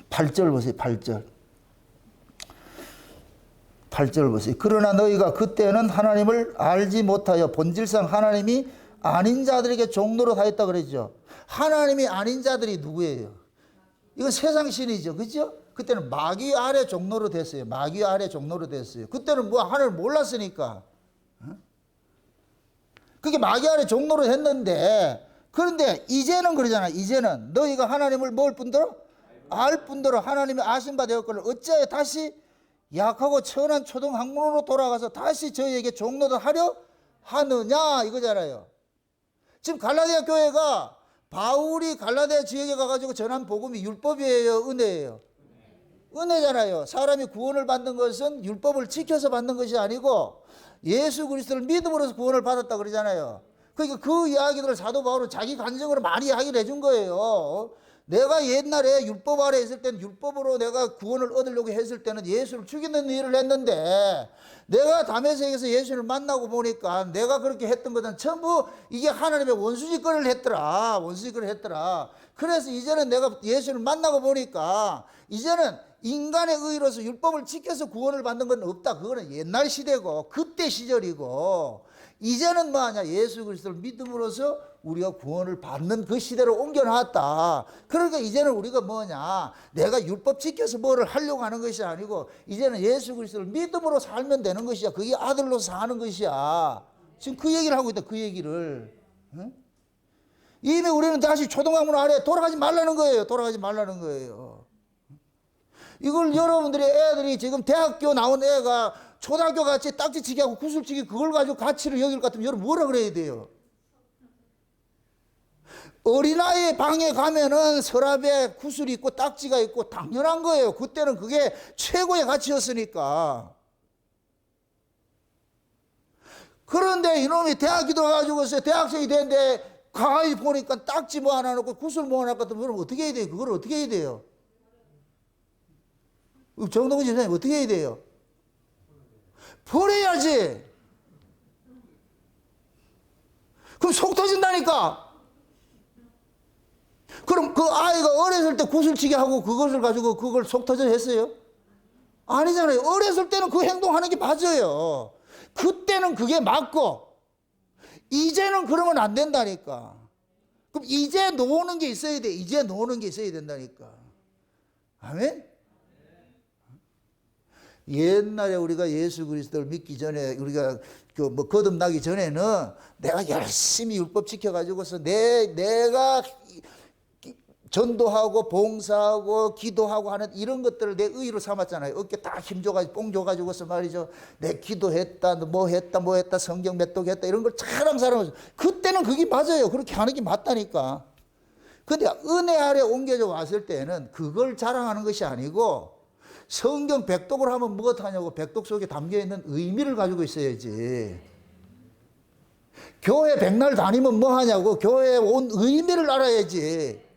8절 보세요. 8절. 8절 보세요. 그러나 너희가 그때는 하나님을 알지 못하여 본질상 하나님이 아닌 자들에게 종로로 하였다 그랬죠. 하나님이 아닌 자들이 누구예요? 이건 세상 신이죠. 그죠? 그때는 마귀 아래 종로로 됐어요. 마귀 아래 종로로 됐어요. 그때는 뭐 하나님을 몰랐으니까. 그게 마귀 아래 종로로 했는데, 그런데 이제는 그러잖아. 이제는 너희가 하나님을 뭘 뿐더러? 알 뿐더러 하나님이 아신 바 되었거늘 어찌하여 다시 약하고 천한 초등학문으로 돌아가서 다시 저희에게 종로도 하려 하느냐 이거잖아요. 지금 갈라디아 교회가 바울이 갈라디아 지역에 가가지고 전한 복음이 율법이에요, 은혜예요? 은혜잖아요. 사람이 구원을 받는 것은 율법을 지켜서 받는 것이 아니고 예수 그리스도를 믿음으로써 구원을 받았다 그러잖아요. 그러니까 그 이야기들을 사도 바울은 자기 간증으로 많이 이야기를 해준 거예요. 내가 옛날에 율법 아래 있을 때는 율법으로 내가 구원을 얻으려고 했을 때는 예수를 죽이는 일을 했는데 내가 다메섹에서 예수를 만나고 보니까 내가 그렇게 했던 것은 전부 이게 하나님의 원수짓거리를 했더라. 원수짓거리를 했더라. 그래서 이제는 내가 예수를 만나고 보니까 이제는 인간의 의로서 율법을 지켜서 구원을 받는 건 없다. 그거는 옛날 시대고 그때 시절이고 이제는 뭐하냐? 예수 그리스도를 믿음으로써 우리가 구원을 받는 그 시대로 옮겨놨다. 그러니까 이제는 우리가 뭐냐? 내가 율법 지켜서 뭐를 하려고 하는 것이 아니고 이제는 예수 그리스도를 믿음으로 살면 되는 것이야. 그게 아들로서 사는 것이야. 지금 그 얘기를 하고 있다. 그 얘기를. 응? 이미 우리는 다시 초등학문 아래 돌아가지 말라는 거예요. 돌아가지 말라는 거예요. 이걸 여러분들이 애들이 지금 대학교 나온 애가 초등학교 같이 딱지치기 하고 구슬치기 그걸 가지고 가치를 여길 것 같으면 여러분 뭐라 그래야 돼요? 어린아이 방에 가면은 서랍에 구슬이 있고 딱지가 있고 당연한 거예요. 그때는 그게 최고의 가치였으니까. 그런데 이놈이 대학교 들어가지고서 대학생이 됐는데 가만히 보니까 딱지 뭐 하나 놓고 구슬 뭐 하나 같으면 그럼 어떻게 해야 돼요? 그걸 어떻게 해야 돼요? 정동근 집사님 어떻게 해야 돼요? 버려야지. 그럼 속 터진다니까. 그럼 그 아이가 어렸을 때 구슬치기 하고 그것을 가지고 그걸 속 터져 했어요? 아니잖아요. 어렸을 때는 그 행동하는 게 맞아요. 그때는 그게 맞고 이제는 그러면 안 된다니까. 그럼 이제 노는 게 있어야 돼. 이제 노는 게 있어야 된다니까. 아멘? 옛날에 우리가 예수 그리스도를 믿기 전에 우리가 그 뭐 거듭나기 전에는 내가 열심히 율법 지켜가지고서 내가 전도하고 봉사하고 기도하고 하는 이런 것들을 내 의로 삼았잖아요. 어깨 딱 힘줘가지고 뽕 줘가지고서 말이죠. 내 기도했다, 뭐 했다, 성경 몇 독했다 이런 걸 사람 그때는 그게 맞아요. 그렇게 하는 게 맞다니까. 근데 은혜 아래 옮겨져 왔을 때는 그걸 자랑하는 것이 아니고 성경 백독을 하면 무엇 하냐고 백독 속에 담겨있는 의미를 가지고 있어야지. 교회 백날 다니면 뭐 하냐고 교회에 온 의미를 알아야지.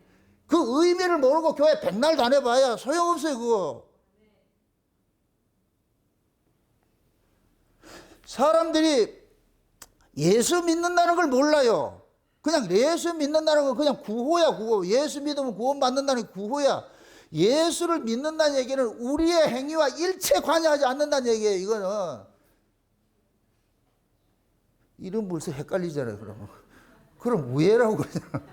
그 의미를 모르고 교회 백날 다녀봐야 소용없어요 그거. 사람들이 예수 믿는다는 걸 몰라요. 그냥 예수 믿는다는 건 그냥 구호야, 구호. 예수 믿으면 구원받는다는 게 구호야. 예수를 믿는다는 얘기는 우리의 행위와 일체 관여하지 않는다는 얘기예요, 이거는. 이름 벌써 헷갈리잖아요, 그러면. 그럼 왜라고 그러잖아.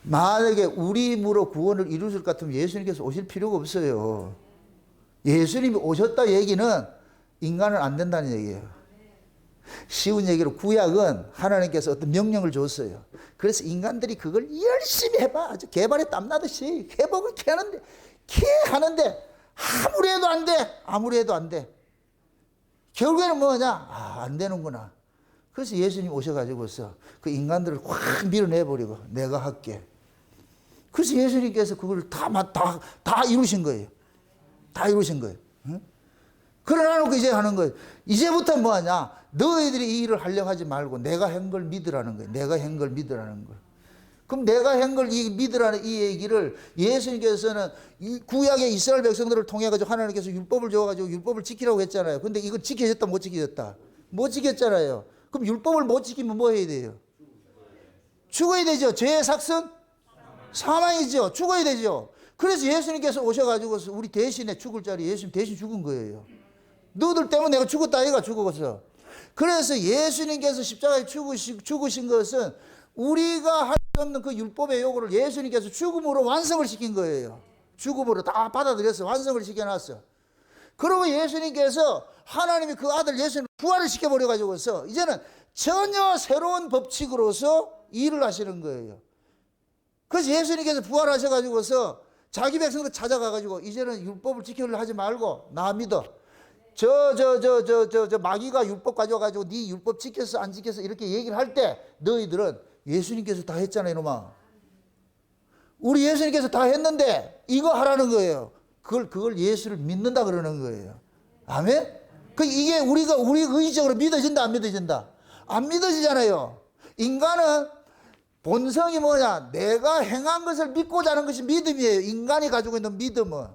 만약에 우리 힘으로 구원을 이루실 것 같으면 예수님께서 오실 필요가 없어요. 예수님이 오셨다 얘기는 인간은 안 된다는 얘기예요. 쉬운 얘기로 구약은 하나님께서 어떤 명령을 줬어요. 그래서 인간들이 그걸 열심히 해봐. 아주 개발에 땀나듯이 회복을 하는데 아무리 해도 안 돼. 아무리 해도 안 돼. 결국에는 뭐냐? 안 되는구나. 그래서 예수님 오셔가지고서 그 인간들을 확 밀어내버리고 내가 할게. 그래서 예수님께서 그걸 다 이루신 거예요. 다 이루신 거예요. 응? 그러나 이제 하는 거예요. 이제부터 뭐하냐? 너희들이 이 일을 하려고 하지 말고 내가 한 걸 믿으라는 거예요. 내가 한 걸 믿으라는 거예요. 그럼 내가 한 걸 믿으라는 이 얘기를 예수님께서는 이 구약의 이스라엘 백성들을 통해 가지고 하나님께서 율법을 줘가지고 율법을 지키라고 했잖아요. 근데 이걸 지켜졌다 못 지켜졌다? 못 지켰잖아요. 그럼 율법을 못 지키면 뭐 해야 돼요? 죽어야 되죠. 죄의 삭은 사망이죠. 죽어야 되죠. 그래서 예수님께서 오셔가지고 우리 대신에 죽을 자리 예수님 대신 죽은 거예요. 너희들 때문에 내가 죽었다 아이가 죽어서. 그래서 예수님께서 십자가에 죽으신 것은 우리가 할 수 없는 그 율법의 요구를 예수님께서 죽음으로 완성을 시킨 거예요. 죽음으로 다 받아들여서 완성을 시켜놨어. 그리고 예수님께서 하나님이 그 아들 예수님을 부활을 시켜버려가지고서 이제는 전혀 새로운 법칙으로서 일을 하시는 거예요. 그래서 예수님께서 부활하셔가지고서 자기 백성들 찾아가가지고 이제는 율법을 지키려 하지 말고 나 믿어. 저 마귀가 율법 가져가지고 네 율법 지켰어 안 지켰어 이렇게 얘기를 할 때 너희들은 예수님께서 다 했잖아 이놈아. 우리 예수님께서 다 했는데 이거 하라는 거예요. 그걸 예수를 믿는다 그러는 거예요. 아멘? 이게 우리 의지적으로 믿어진다 안 믿어진다? 안 믿어지잖아요. 인간은 본성이 뭐냐? 내가 행한 것을 믿고자 하는 것이 믿음이에요. 인간이 가지고 있는 믿음은.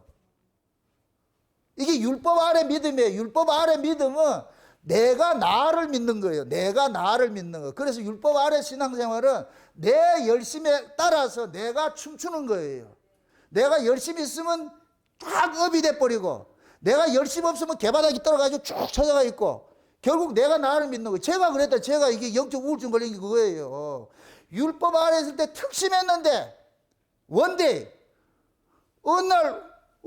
이게 율법 아래 믿음이에요. 율법 아래 믿음은 내가 나를 믿는 거예요. 내가 나를 믿는 거. 그래서 율법 아래 신앙생활은 내 열심에 따라서 내가 춤추는 거예요. 내가 열심히 있으면 딱 업이 돼버리고 내가 열심히 없으면 개바닥이 떨어가지고 쭉 쳐져가 있고 결국 내가 나를 믿는 거예요. 제가 그랬다. 제가 이게 영적 우울증 걸린 게 그거예요. 율법 아래 있을 때 특심했는데 원데이 어느 날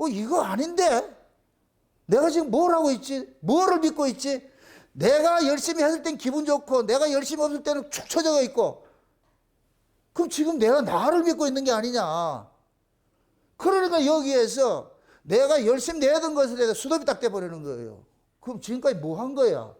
이거 아닌데 내가 지금 뭘 하고 있지? 뭐를 믿고 있지? 내가 열심히 했을 땐 기분 좋고 내가 열심히 없을 때는 축 처져가 있고 그럼 지금 내가 나를 믿고 있는 게 아니냐. 그러니까 여기에서 내가 열심히 내던 것에 대해서 수톱이 딱 돼버리는 거예요. 그럼 지금까지 뭐 한 거야?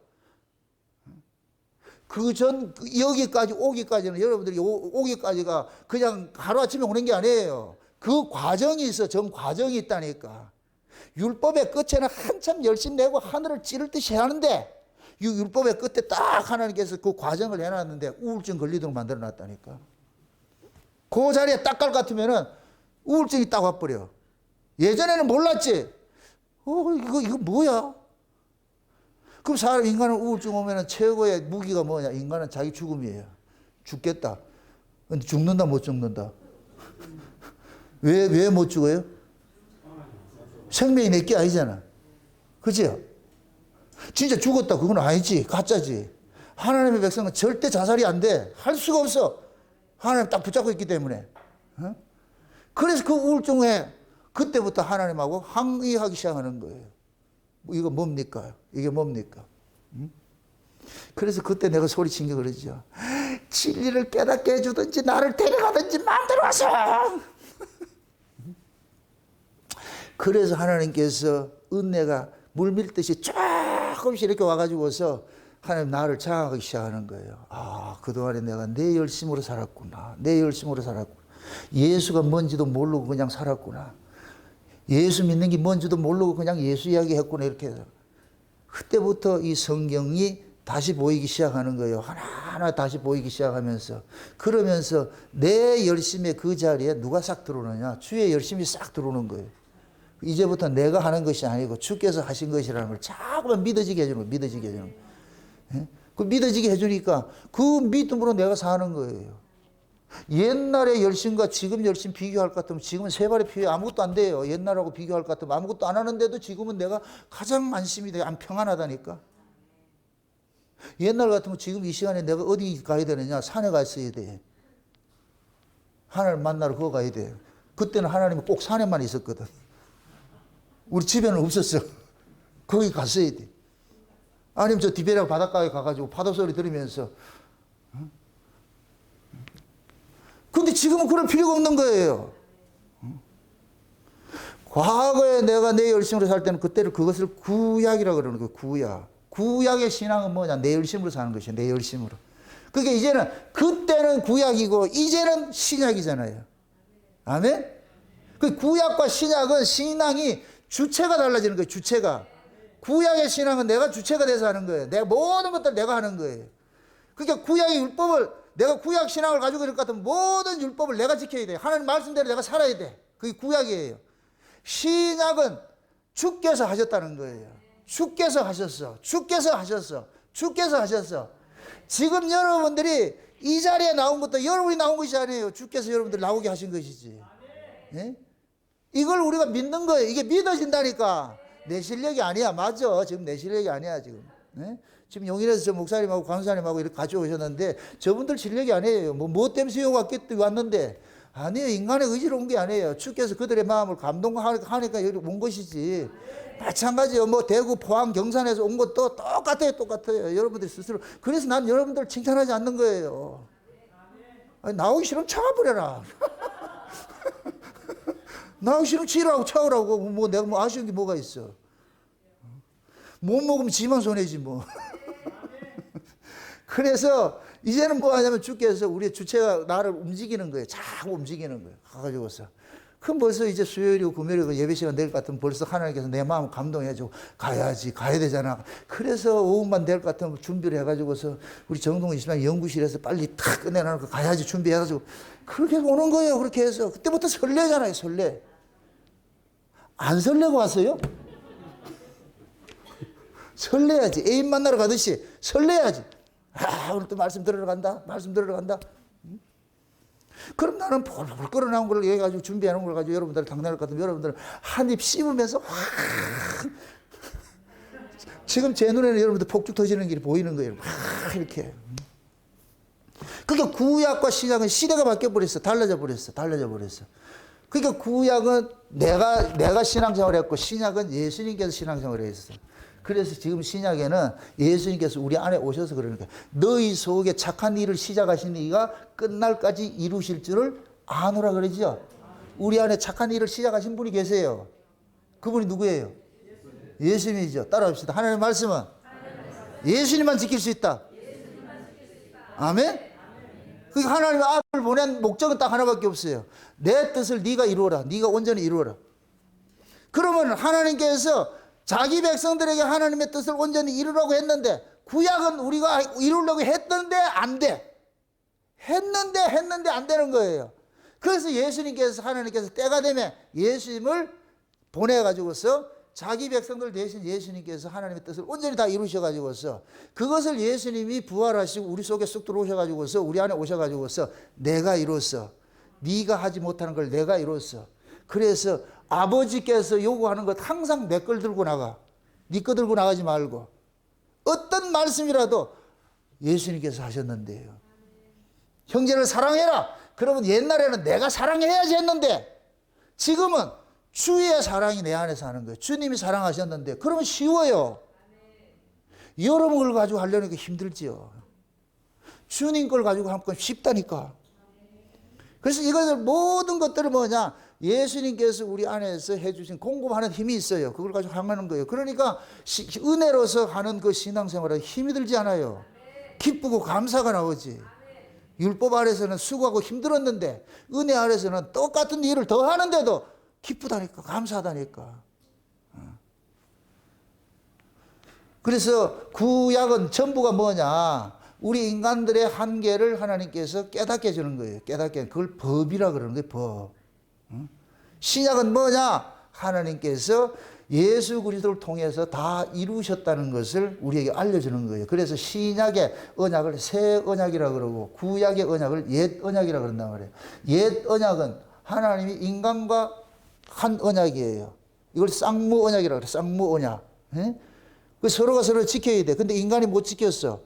여기까지 오기까지는 여러분들이 오기까지가 그냥 하루아침에 오는 게 아니에요. 그 과정이 있어. 전 과정이 있다니까. 율법의 끝에는 한참 열심히 내고 하늘을 찌를 듯이 하는데 이 율법의 끝에 딱 하나님께서 그 과정을 해놨는데 우울증 걸리도록 만들어 놨다니까. 그 자리에 딱 갈 것 같으면은 우울증이 딱 와버려. 예전에는 몰랐지. 이거 뭐야? 그럼 인간은 우울증 오면은 최고의 무기가 뭐냐? 인간은 자기 죽음이에요. 죽겠다. 근데 죽는다, 못 죽는다? 왜 못 죽어요? 생명이 내게 아니잖아. 그죠? 진짜 죽었다. 그건 아니지. 가짜지. 하나님의 백성은 절대 자살이 안 돼. 할 수가 없어. 하나님 딱 붙잡고 있기 때문에. 어? 그래서 그 우울증에 그때부터 하나님하고 항의하기 시작하는 거예요. 이거 뭡니까? 이게 뭡니까? 응? 그래서 그때 내가 소리친 게 그러죠. 진리를 깨닫게 해주든지 나를 데려가든지 마음대로 하소. 그래서 하나님께서 은혜가 물밀듯이 조금씩 이렇게 와가지고서 하나님 나를 장악하기 시작하는 거예요. 그동안에 내가 내 열심으로 살았구나. 내 열심으로 살았구나. 예수가 뭔지도 모르고 그냥 살았구나. 예수 믿는 게 뭔지도 모르고 그냥 예수 이야기 했구나. 이렇게 해서. 그때부터 이 성경이 다시 보이기 시작하는 거예요. 하나하나 다시 보이기 시작하면서. 그러면서 내 열심의 그 자리에 누가 싹 들어오느냐. 주의 열심이 싹 들어오는 거예요. 이제부터 내가 하는 것이 아니고 주께서 하신 것이라는 걸 자꾸만 믿어지게 해주는 거예요. 믿어지게 해주는 거예요. 그 믿어지게 해주니까 그 믿음으로 내가 사는 거예요. 옛날의 열심과 지금 열심 비교할 것 같으면 지금은 세 발의 피해 아무것도 안 돼요. 옛날하고 비교할 것 같으면 아무것도 안 하는데도 지금은 내가 가장 안심이 돼. 안 평안하다니까. 옛날 같으면 지금 이 시간에 내가 어디 가야 되느냐? 산에 가 있어야 돼. 하나님 만나러 그거 가야 돼. 그때는 하나님은 꼭 산에만 있었거든. 우리 집에는 없었어. 거기 갔어야 돼. 아니면 저 디베라 바닷가에 가가지고 파도 소리 들으면서. 근데 지금은 그럴 필요가 없는 거예요. 과거에 내가 내 열심으로 살 때는 그때를 그것을 구약이라고 그러는 거예요. 구약. 구약의 신앙은 뭐냐? 내 열심으로 사는 것이에요. 내 열심으로. 그게 이제는 그때는 구약이고 이제는 신약이잖아요. 아멘? 그 구약과 신약은 신앙이 주체가 달라지는 거예요. 주체가. 구약의 신앙은 내가 주체가 돼서 하는 거예요. 내 모든 것들 내가 하는 거예요. 그러니까 구약의 율법을 내가 구약 신앙을 가지고 있을 것 같으면 모든 율법을 내가 지켜야 돼. 하나님 말씀대로 내가 살아야 돼. 그게 구약이에요. 신약은 주께서 하셨다는 거예요. 주께서 하셨어. 주께서 하셨어. 주께서 하셨어. 지금 여러분들이 이 자리에 나온 것도 여러분이 나온 것이 아니에요. 주께서 여러분들 나오게 하신 것이지. 예? 이걸 우리가 믿는 거예요. 이게 믿어진다니까. 내 실력이 아니야. 맞아. 지금 내 실력이 아니야. 지금. 예? 지금 용인에서 저 목사님하고 강사님하고 이렇게 가져오셨는데 저분들 실력이 아니에요. 뭐 때문에 수요 왔는데 아니에요. 인간의 의지로 온 게 아니에요. 주께서 그들의 마음을 감동하니까 여기 온 것이지. 마찬가지예요. 뭐 대구, 포항, 경산에서 온 것도 똑같아요. 여러분들 스스로. 그래서 난 여러분들 칭찬하지 않는 거예요. 아니, 나오기 싫으면 차버려라. 나오기 싫으면 치라고 차오라고. 뭐 내가 뭐 아쉬운 게 뭐가 있어. 못 먹으면 지만 손해지 뭐. 그래서 이제는 뭐 하냐면 주께서 우리의 주체가 나를 움직이는 거예요. 자꾸 움직이는 거예요. 가가지고서. 그럼 벌써 이제 수요일이고 금요일이고 예배 시간 될 것 같으면 벌써 하나님께서 내 마음을 감동해주고 가야지, 가야 되잖아. 그래서 오후만 될 것 같으면 준비를 해가지고서 우리 정동훈 이스라엘 연구실에서 빨리 탁 끝내놓고 가야지 준비해가지고 그렇게 오는 거예요. 그렇게 해서. 그때부터 설레잖아요. 설레. 안 설레고 왔어요? 설레야지. 애인 만나러 가듯이 설레야지. 아, 오늘 또 말씀 들으러 간다. 말씀 들으러 간다. 그럼 나는 벌벌 끓어나온 걸 얘기해가지고 준비해놓은 걸 가지고 여러분들 당당할 것 같으면 여러분들은 한 입 씹으면서 확 지금 제 눈에는 여러분들 폭죽 터지는 길이 보이는 거예요. 확 이렇게. 그러니까 구약과 신약은 시대가 바뀌어버렸어. 달라져 버렸어. 그러니까 구약은 내가 신앙생활을 했고 신약은 예수님께서 신앙생활을 했어. 그래서 지금 신약에는 예수님께서 우리 안에 오셔서 그러니까 너희 속에 착한 일을 시작하신 이가 끝날까지 이루실 줄을 아노라 그러죠. 우리 안에 착한 일을 시작하신 분이 계세요. 그분이 누구예요? 예수님이죠. 따라합시다. 하나님의 말씀은 예수님만 지킬 수 있다. 아멘? 그러니까 하나님의 아들을 보낸 목적은 딱 하나밖에 없어요. 내 뜻을 네가 이루어라. 네가 온전히 이루어라. 그러면 하나님께서 자기 백성들에게 하나님의 뜻을 온전히 이루라고 했는데 구약은 우리가 이루려고 했는데 안 돼. 했는데 안 되는 거예요. 그래서 예수님께서 하나님께서 때가 되면 예수님을 보내가지고서 자기 백성들 대신 예수님께서 하나님의 뜻을 온전히 다 이루셔가지고서 그것을 예수님이 부활하시고 우리 속에 쑥 들어오셔가지고서 우리 안에 오셔가지고서 내가 이뤘어. 네가 하지 못하는 걸 내가 이뤘어. 그래서 아버지께서 요구하는 것 항상 내 걸 들고 나가. 네 거 들고 나가지 말고. 어떤 말씀이라도 예수님께서 하셨는데요. 형제를 사랑해라. 그러면 옛날에는 내가 사랑해야지 했는데 지금은 주의 사랑이 내 안에서 하는 거예요. 주님이 사랑하셨는데 그러면 쉬워요. 여러분 걸 가지고 하려니까 힘들지요. 주님 걸 가지고 하면 쉽다니까. 그래서 이것을 모든 것들을 뭐냐? 예수님께서 우리 안에서 해주신 공급하는 힘이 있어요. 그걸 가지고 하는 거예요. 그러니까 은혜로서 하는 그 신앙생활은 힘이 들지 않아요. 기쁘고 감사가 나오지. 율법 아래서는 수고하고 힘들었는데 은혜 아래서는 똑같은 일을 더 하는데도 기쁘다니까, 감사하다니까. 그래서 구약은 전부가 뭐냐? 우리 인간들의 한계를 하나님께서 깨닫게 해주는 거예요. 깨닫게. 그걸 법이라 그러는 거예요. 법. 신약은 뭐냐? 하나님께서 예수 그리스도를 통해서 다 이루셨다는 것을 우리에게 알려주는 거예요. 그래서 신약의 언약을 새 언약이라 그러고 구약의 언약을 옛 언약이라 그런단 말이에요. 옛 언약은 하나님이 인간과 한 언약이에요. 이걸 쌍무 언약이라 그래요. 쌍무 언약. 그 서로가 서로를 지켜야 돼. 근데 인간이 못 지켰어.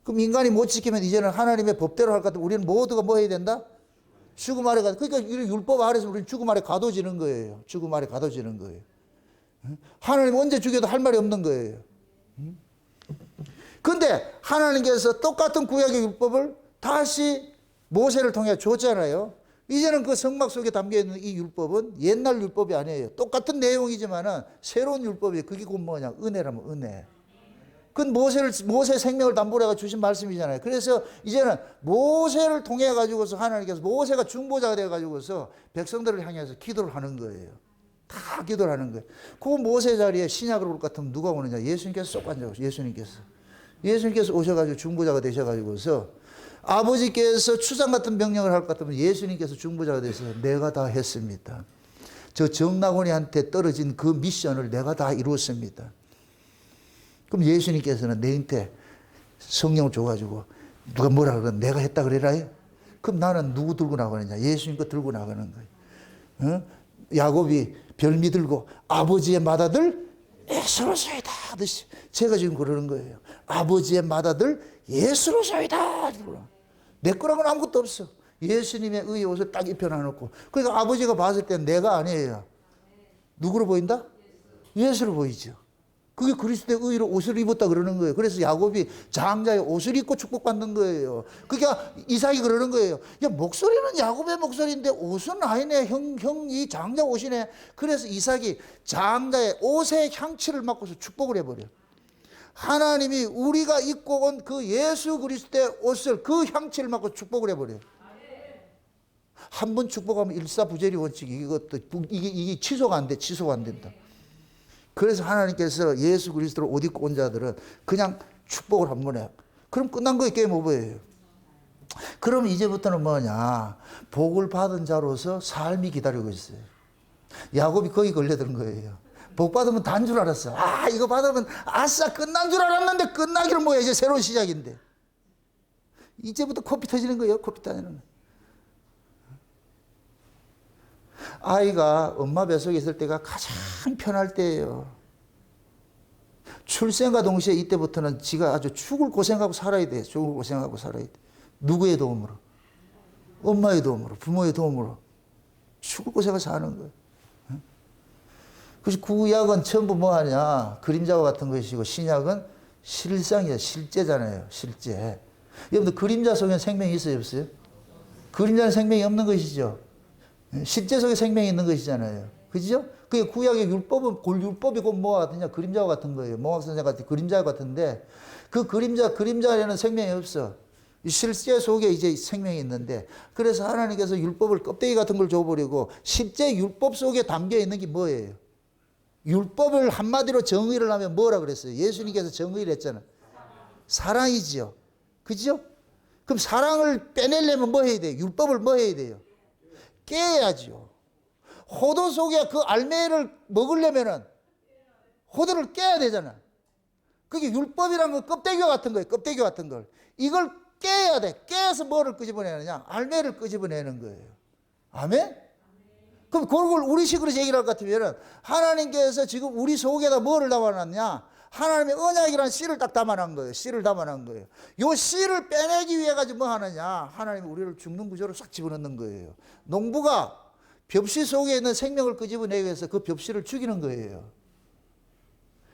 그럼 인간이 못 지키면 이제는 하나님의 법대로 할 것 같으면 우리는 모두가 뭐 해야 된다? 죽음 아래 가. 그러니까 율법 아래서 우리는 죽음 아래 가둬지는 거예요. 죽음 아래 가둬지는 거예요. 하나님 언제 죽여도 할 말이 없는 거예요. 근데 하나님께서 똑같은 구약의 율법을 다시 모세를 통해 줬잖아요. 이제는 그 성막 속에 담겨있는 이 율법은 옛날 율법이 아니에요. 똑같은 내용이지만은 새로운 율법이에요. 그게 곧 뭐냐? 은혜라면 은혜. 그건 모세 생명을 담보로 해가 주신 말씀이잖아요. 그래서 이제는 모세를 통해 가지고서 하나님께서 모세가 중보자가 되어 가지고서 백성들을 향해서 기도를 하는 거예요. 다 기도를 하는 거예요. 그 모세 자리에 신약으로 올 것 같으면 누가 오느냐? 예수님께서 쏙 앉아오셔. 예수님께서 오셔가지고 중보자가 되셔가지고서 아버지께서 추상 같은 명령을 할 것 같으면 예수님께서 중보자가 되셔서 내가 다 했습니다. 저 정나곤이한테 떨어진 그 미션을 내가 다 이루었습니다. 그럼 예수님께서는 내한테 성령을 줘가지고 누가 뭐라 그러면 내가 했다 그래라. 그럼 나는 누구 들고 나가느냐? 예수님 거 들고 나가는 거예요. 야곱이 별미 들고 아버지의 맏아들 예수로소이다 하듯이 제가 지금 그러는 거예요. 아버지의 맏아들 예수로소이다. 내 거라고는 아무것도 없어. 예수님의 의의 옷을 딱 입혀놔놓고 그러니까 아버지가 봤을 때 내가 아니에요. 누구로 보인다? 예수로 보이죠. 그게 그리스도의 의로 옷을 입었다 그러는 거예요. 그래서 야곱이 장자의 옷을 입고 축복받는 거예요. 그러니까 이삭이 그러는 거예요. 야, 목소리는 야곱의 목소리인데 옷은 아니네. 형이 장자 옷이네. 그래서 이삭이 장자의 옷의 향취를 맡고서 축복을 해버려. 하나님이 우리가 입고 온 그 예수 그리스도의 옷을 그 향취를 맡고 축복을 해버려요. 한 번 축복하면 일사부재리 원칙이 이게 취소가 안 돼. 취소가 안 된다. 그래서 하나님께서 예수 그리스도로 옷 입고 온 자들은 그냥 축복을 한 번에. 그럼 끝난 거예요. 게임 오버예요. 그럼 이제부터는 뭐냐. 복을 받은 자로서 삶이 기다리고 있어요. 야곱이 거기 걸려든 거예요. 복 받으면 단 줄 알았어. 아, 이거 받으면 아싸 끝난 줄 알았는데 끝나기는 뭐야. 이제 새로운 시작인데. 이제부터 코피 터지는 거예요. 코피 터지는 거예요. 아이가 엄마 뱃속에 있을 때가 가장 편할 때예요. 출생과 동시에 이때부터는 지가 아주 죽을 고생하고 살아야 돼. 죽을 고생하고 살아야 돼. 누구의 도움으로? 엄마의 도움으로, 부모의 도움으로. 죽을 고생을 사는 거예요. 그래서 구약은 전부 뭐 하냐? 그림자와 같은 것이고 신약은 실상이에요. 실제잖아요. 실제. 여러분들 그림자 속에 생명이 있어요? 없어요? 그림자는 생명이 없는 것이죠. 실제 속에 생명이 있는 것이잖아요. 그죠? 그게 구약의 율법이 곧 뭐와 같으냐? 그림자와 같은 거예요. 몽학선생 같은 그림자와 같은데 그 그림자에는 생명이 없어. 실제 속에 이제 생명이 있는데 그래서 하나님께서 율법을 껍데기 같은 걸 줘버리고 실제 율법 속에 담겨 있는 게 뭐예요? 율법을 한마디로 정의를 하면 뭐라 그랬어요? 예수님께서 정의를 했잖아요. 사랑이지요. 그죠? 그럼 사랑을 빼내려면 뭐 해야 돼요? 율법을 뭐 해야 돼요? 깨야죠. 호도 속에 그 알맹이를 먹으려면은 호도를 깨야 되잖아. 그게 율법이란 건 껍데기와 같은 거예요. 껍데기와 같은 걸. 이걸 깨야 돼. 깨서 뭐를 끄집어내느냐? 알맹이를 끄집어내는 거예요. 아멘? 그럼 그걸 우리식으로 얘기를 할 것 같으면은 하나님께서 지금 우리 속에다 뭐를 담아놨냐? 하나님의 언약이라는 씨를 딱 담아놓은 거예요. 씨를 담아놓은 거예요. 요 씨를 빼내기 위해 가지고 뭐 하느냐? 하나님이 우리를 죽는 구조로 싹 집어넣는 거예요. 농부가 벽씨 속에 있는 생명을 끄집어내기 위해서 그 벽씨를 죽이는 거예요.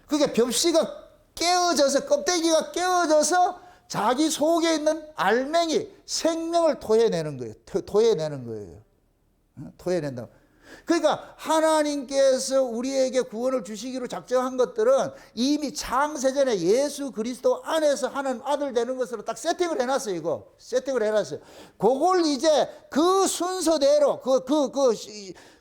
그게 벽씨가 깨어져서 껍데기가 깨어져서 자기 속에 있는 알맹이 생명을 토해내는 거예요. 토해내는 거예요. 토해낸다. 그러니까 하나님께서 우리에게 구원을 주시기로 작정한 것들은 이미 창세전에 예수 그리스도 안에서 하나님 아들 되는 것으로 딱 세팅을 해놨어요. 이거 세팅을 해놨어요. 그걸 이제 그 순서대로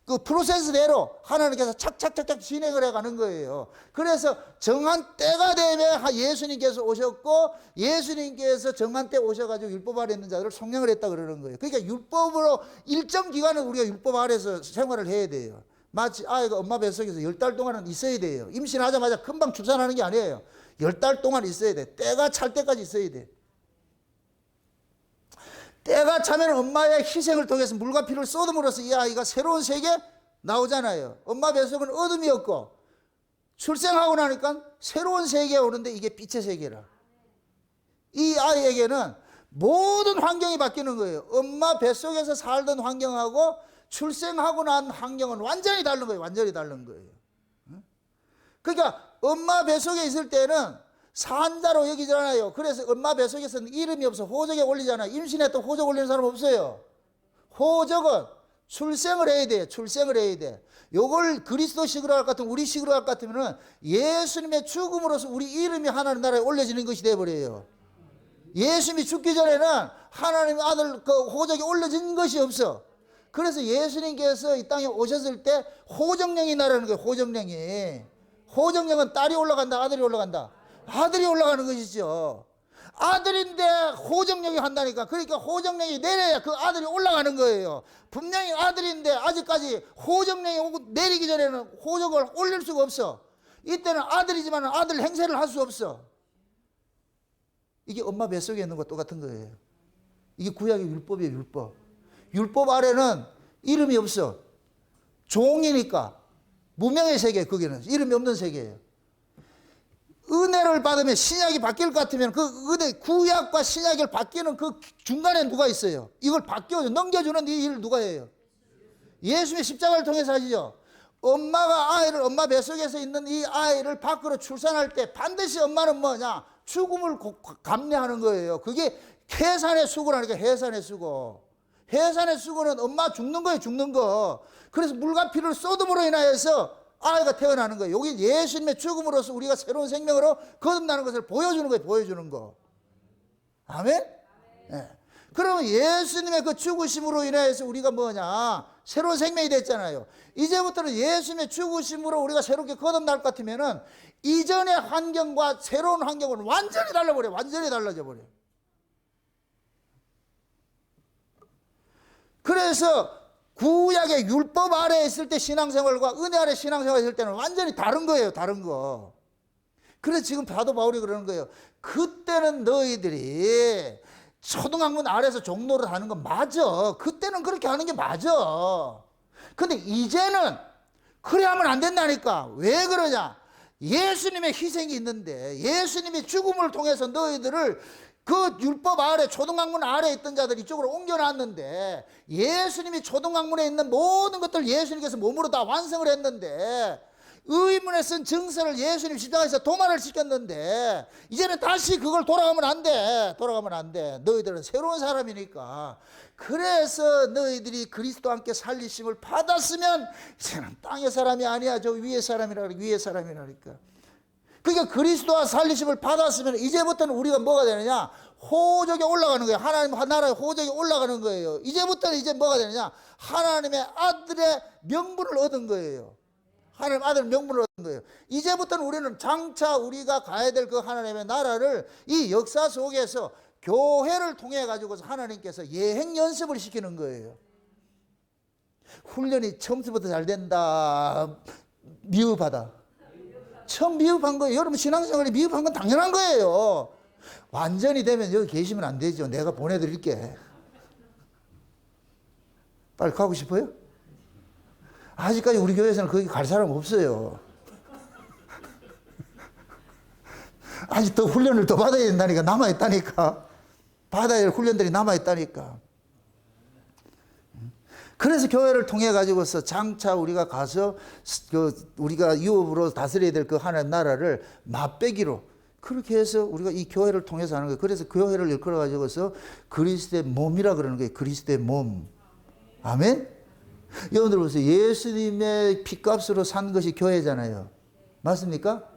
그 프로세스대로 하나님께서 착착착착 진행을 해가는 거예요. 그래서 정한 때가 되면 예수님께서 오셨고 예수님께서 정한 때 오셔가지고 율법 아래 있는 자들을 속량을 했다 그러는 거예요. 그러니까 율법으로 일정 기간은 우리가 율법 아래서 생활을 해야 돼요. 마치 아이가 엄마 뱃속에서 10달 동안은 있어야 돼요. 임신하자마자 금방 출산하는 게 아니에요. 10달 동안 있어야 돼. 때가 찰 때까지 있어야 돼. 때가 차면 엄마의 희생을 통해서 물과 피를 쏟음으로써 이 아이가 새로운 세계 나오잖아요. 엄마 뱃속은 어둠이었고 출생하고 나니까 새로운 세계에 오는데 이게 빛의 세계라. 이 아이에게는 모든 환경이 바뀌는 거예요. 엄마 뱃속에서 살던 환경하고 출생하고 난 환경은 완전히 다른 거예요. 완전히 다른 거예요. 그러니까 엄마 뱃속에 있을 때는 산자로 여기잖아요. 그래서 엄마 뱃속에서는 이름이 없어. 호적에 올리잖아요. 임신했던 호적 올리는 사람 없어요. 호적은 출생을 해야 돼. 출생을 해야 돼. 요걸 그리스도식으로 할 것 같으면, 우리식으로 할 것 같으면 예수님의 죽음으로써 우리 이름이 하나님 나라에 올려지는 것이 돼버려요. 예수님이 죽기 전에는 하나님의 아들 그 호적이 올려진 것이 없어. 그래서 예수님께서 이 땅에 오셨을 때 호정령이 나라는 거예요. 호정령이. 호정령은 딸이 올라간다, 아들이 올라간다. 아들이 올라가는 것이죠. 아들인데 호정령이 한다니까. 그러니까 호정령이 내려야 그 아들이 올라가는 거예요. 분명히 아들인데 아직까지 호정령이 내리기 전에는 호적을 올릴 수가 없어. 이때는 아들이지만 아들 행세를 할 수 없어. 이게 엄마 뱃속에 있는 것 똑같은 거예요. 이게 구약의 율법이에요. 율법. 율법 아래는 이름이 없어. 종이니까. 무명의 세계, 거기는 이름이 없는 세계예요. 은혜를 받으면 신약이 바뀔 것 같으면 그 은혜, 구약과 신약을 바뀌는 그 중간에 누가 있어요? 이걸 바뀌어줘, 넘겨주는 이 일을 누가 해요? 예수님의 십자가를 통해서 하시죠. 엄마가 아이를, 엄마 뱃속에서 있는 이 아이를 밖으로 출산할 때 반드시 엄마는 뭐냐? 죽음을 감내하는 거예요. 그게 해산의 수고라니까. 해산의 수고. 해산의 수고는 엄마 죽는 거예요. 죽는 거. 그래서 물과 피를 쏟음으로 인하여서 아이가 태어나는 거예요. 여기 예수님의 죽음으로써 우리가 새로운 생명으로 거듭나는 것을 보여주는 거예요. 보여주는 거. 아멘? 네. 그러면 예수님의 그 죽으심으로 인해서 우리가 뭐냐? 새로운 생명이 됐잖아요. 이제부터는 예수님의 죽으심으로 우리가 새롭게 거듭날 것 같으면은 이전의 환경과 새로운 환경은 완전히 달라버려요. 완전히 달라져 버려요. 그래서 구약의 율법 아래에 있을 때 신앙생활과 은혜 아래 신앙생활 있을 때는 완전히 다른 거예요. 다른 거. 그래서 지금 사도 바울이 그러는 거예요. 그때는 너희들이 초등학문 아래에서 종로를 하는 건 맞아. 그때는 그렇게 하는 게 맞아. 근데 이제는 그래 하면 안 된다니까. 왜 그러냐? 예수님의 희생이 있는데 예수님의 죽음을 통해서 너희들을 그 율법 아래, 초등학문 아래에 있던 자들 이쪽으로 옮겨놨는데 예수님이 초등학문에 있는 모든 것들 예수님께서 몸으로 다 완성을 했는데 의문에 쓴 증서를 예수님 십자가에서 도말을 시켰는데 이제는 다시 그걸 돌아가면 안 돼. 돌아가면 안 돼. 너희들은 새로운 사람이니까. 그래서 너희들이 그리스도와 함께 살리심을 받았으면 이제는 땅의 사람이 아니야. 저 위의 사람이라니까. 위의 사람이라니까. 그러니까 그리스도와 살리심을 받았으면 이제부터는 우리가 뭐가 되느냐? 호적에 올라가는 거예요. 하나님 나라의 호적에 올라가는 거예요. 이제부터는 이제 뭐가 되느냐? 하나님의 아들의 명분을 얻은 거예요. 하나님 아들 명분을 얻은 거예요. 이제부터는 우리는 장차 우리가 가야 될 그 하나님의 나라를 이 역사 속에서 교회를 통해 가지고서 하나님께서 예행 연습을 시키는 거예요. 훈련이 처음부터 잘 된다. 미흡하다. 처음 미흡한 거예요. 여러분 신앙생활이 미흡한 건 당연한 거예요. 완전히 되면 여기 계시면 안 되죠. 내가 보내드릴게. 빨리 가고 싶어요? 아직까지 우리 교회에서는 거기 갈 사람 없어요. 아직 더 훈련을 더 받아야 된다니까. 남아있다니까. 받아야 할 훈련들이 남아있다니까. 그래서 교회를 통해 가지고서 장차 우리가 가서 우리가 유업으로 다스려야 될 그 하나님 나라를 맛배기로 그렇게 해서 우리가 이 교회를 통해서 하는 거예요. 그래서 교회를 일컬어 가지고서 그리스도의 몸이라 그러는 거예요. 그리스도의 몸. 아멘? 여러분들 보세요. 예수님의 피값으로 산 것이 교회잖아요. 맞습니까?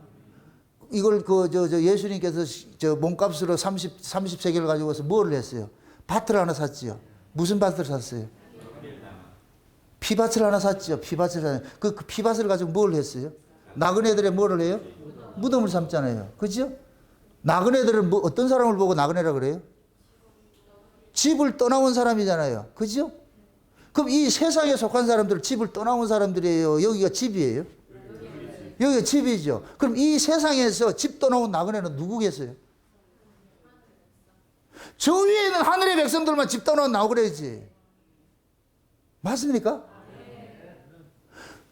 이걸 예수님께서 몸값으로 30세계를 가지고서 뭐를 했어요? 밭을 하나 샀지요. 무슨 밭을 샀어요? 피밭을 하나 샀죠. 피밭을 하나. 그 피밭을 가지고 뭘 했어요? 나그네들의 뭐를 해요? 무덤을 삼잖아요. 그죠? 나그네들은 어떤 사람을 보고 나그네라 그래요? 집을 떠나온 사람이잖아요. 그죠? 그럼 이 세상에 속한 사람들은 집을 떠나온 사람들이에요? 여기가 집이에요? 여기가 집이죠. 그럼 이 세상에서 집 떠나온 나그네는 누구겠어요? 저 위에 있는 하늘의 백성들만 집 떠나온 나그네지. 맞습니까?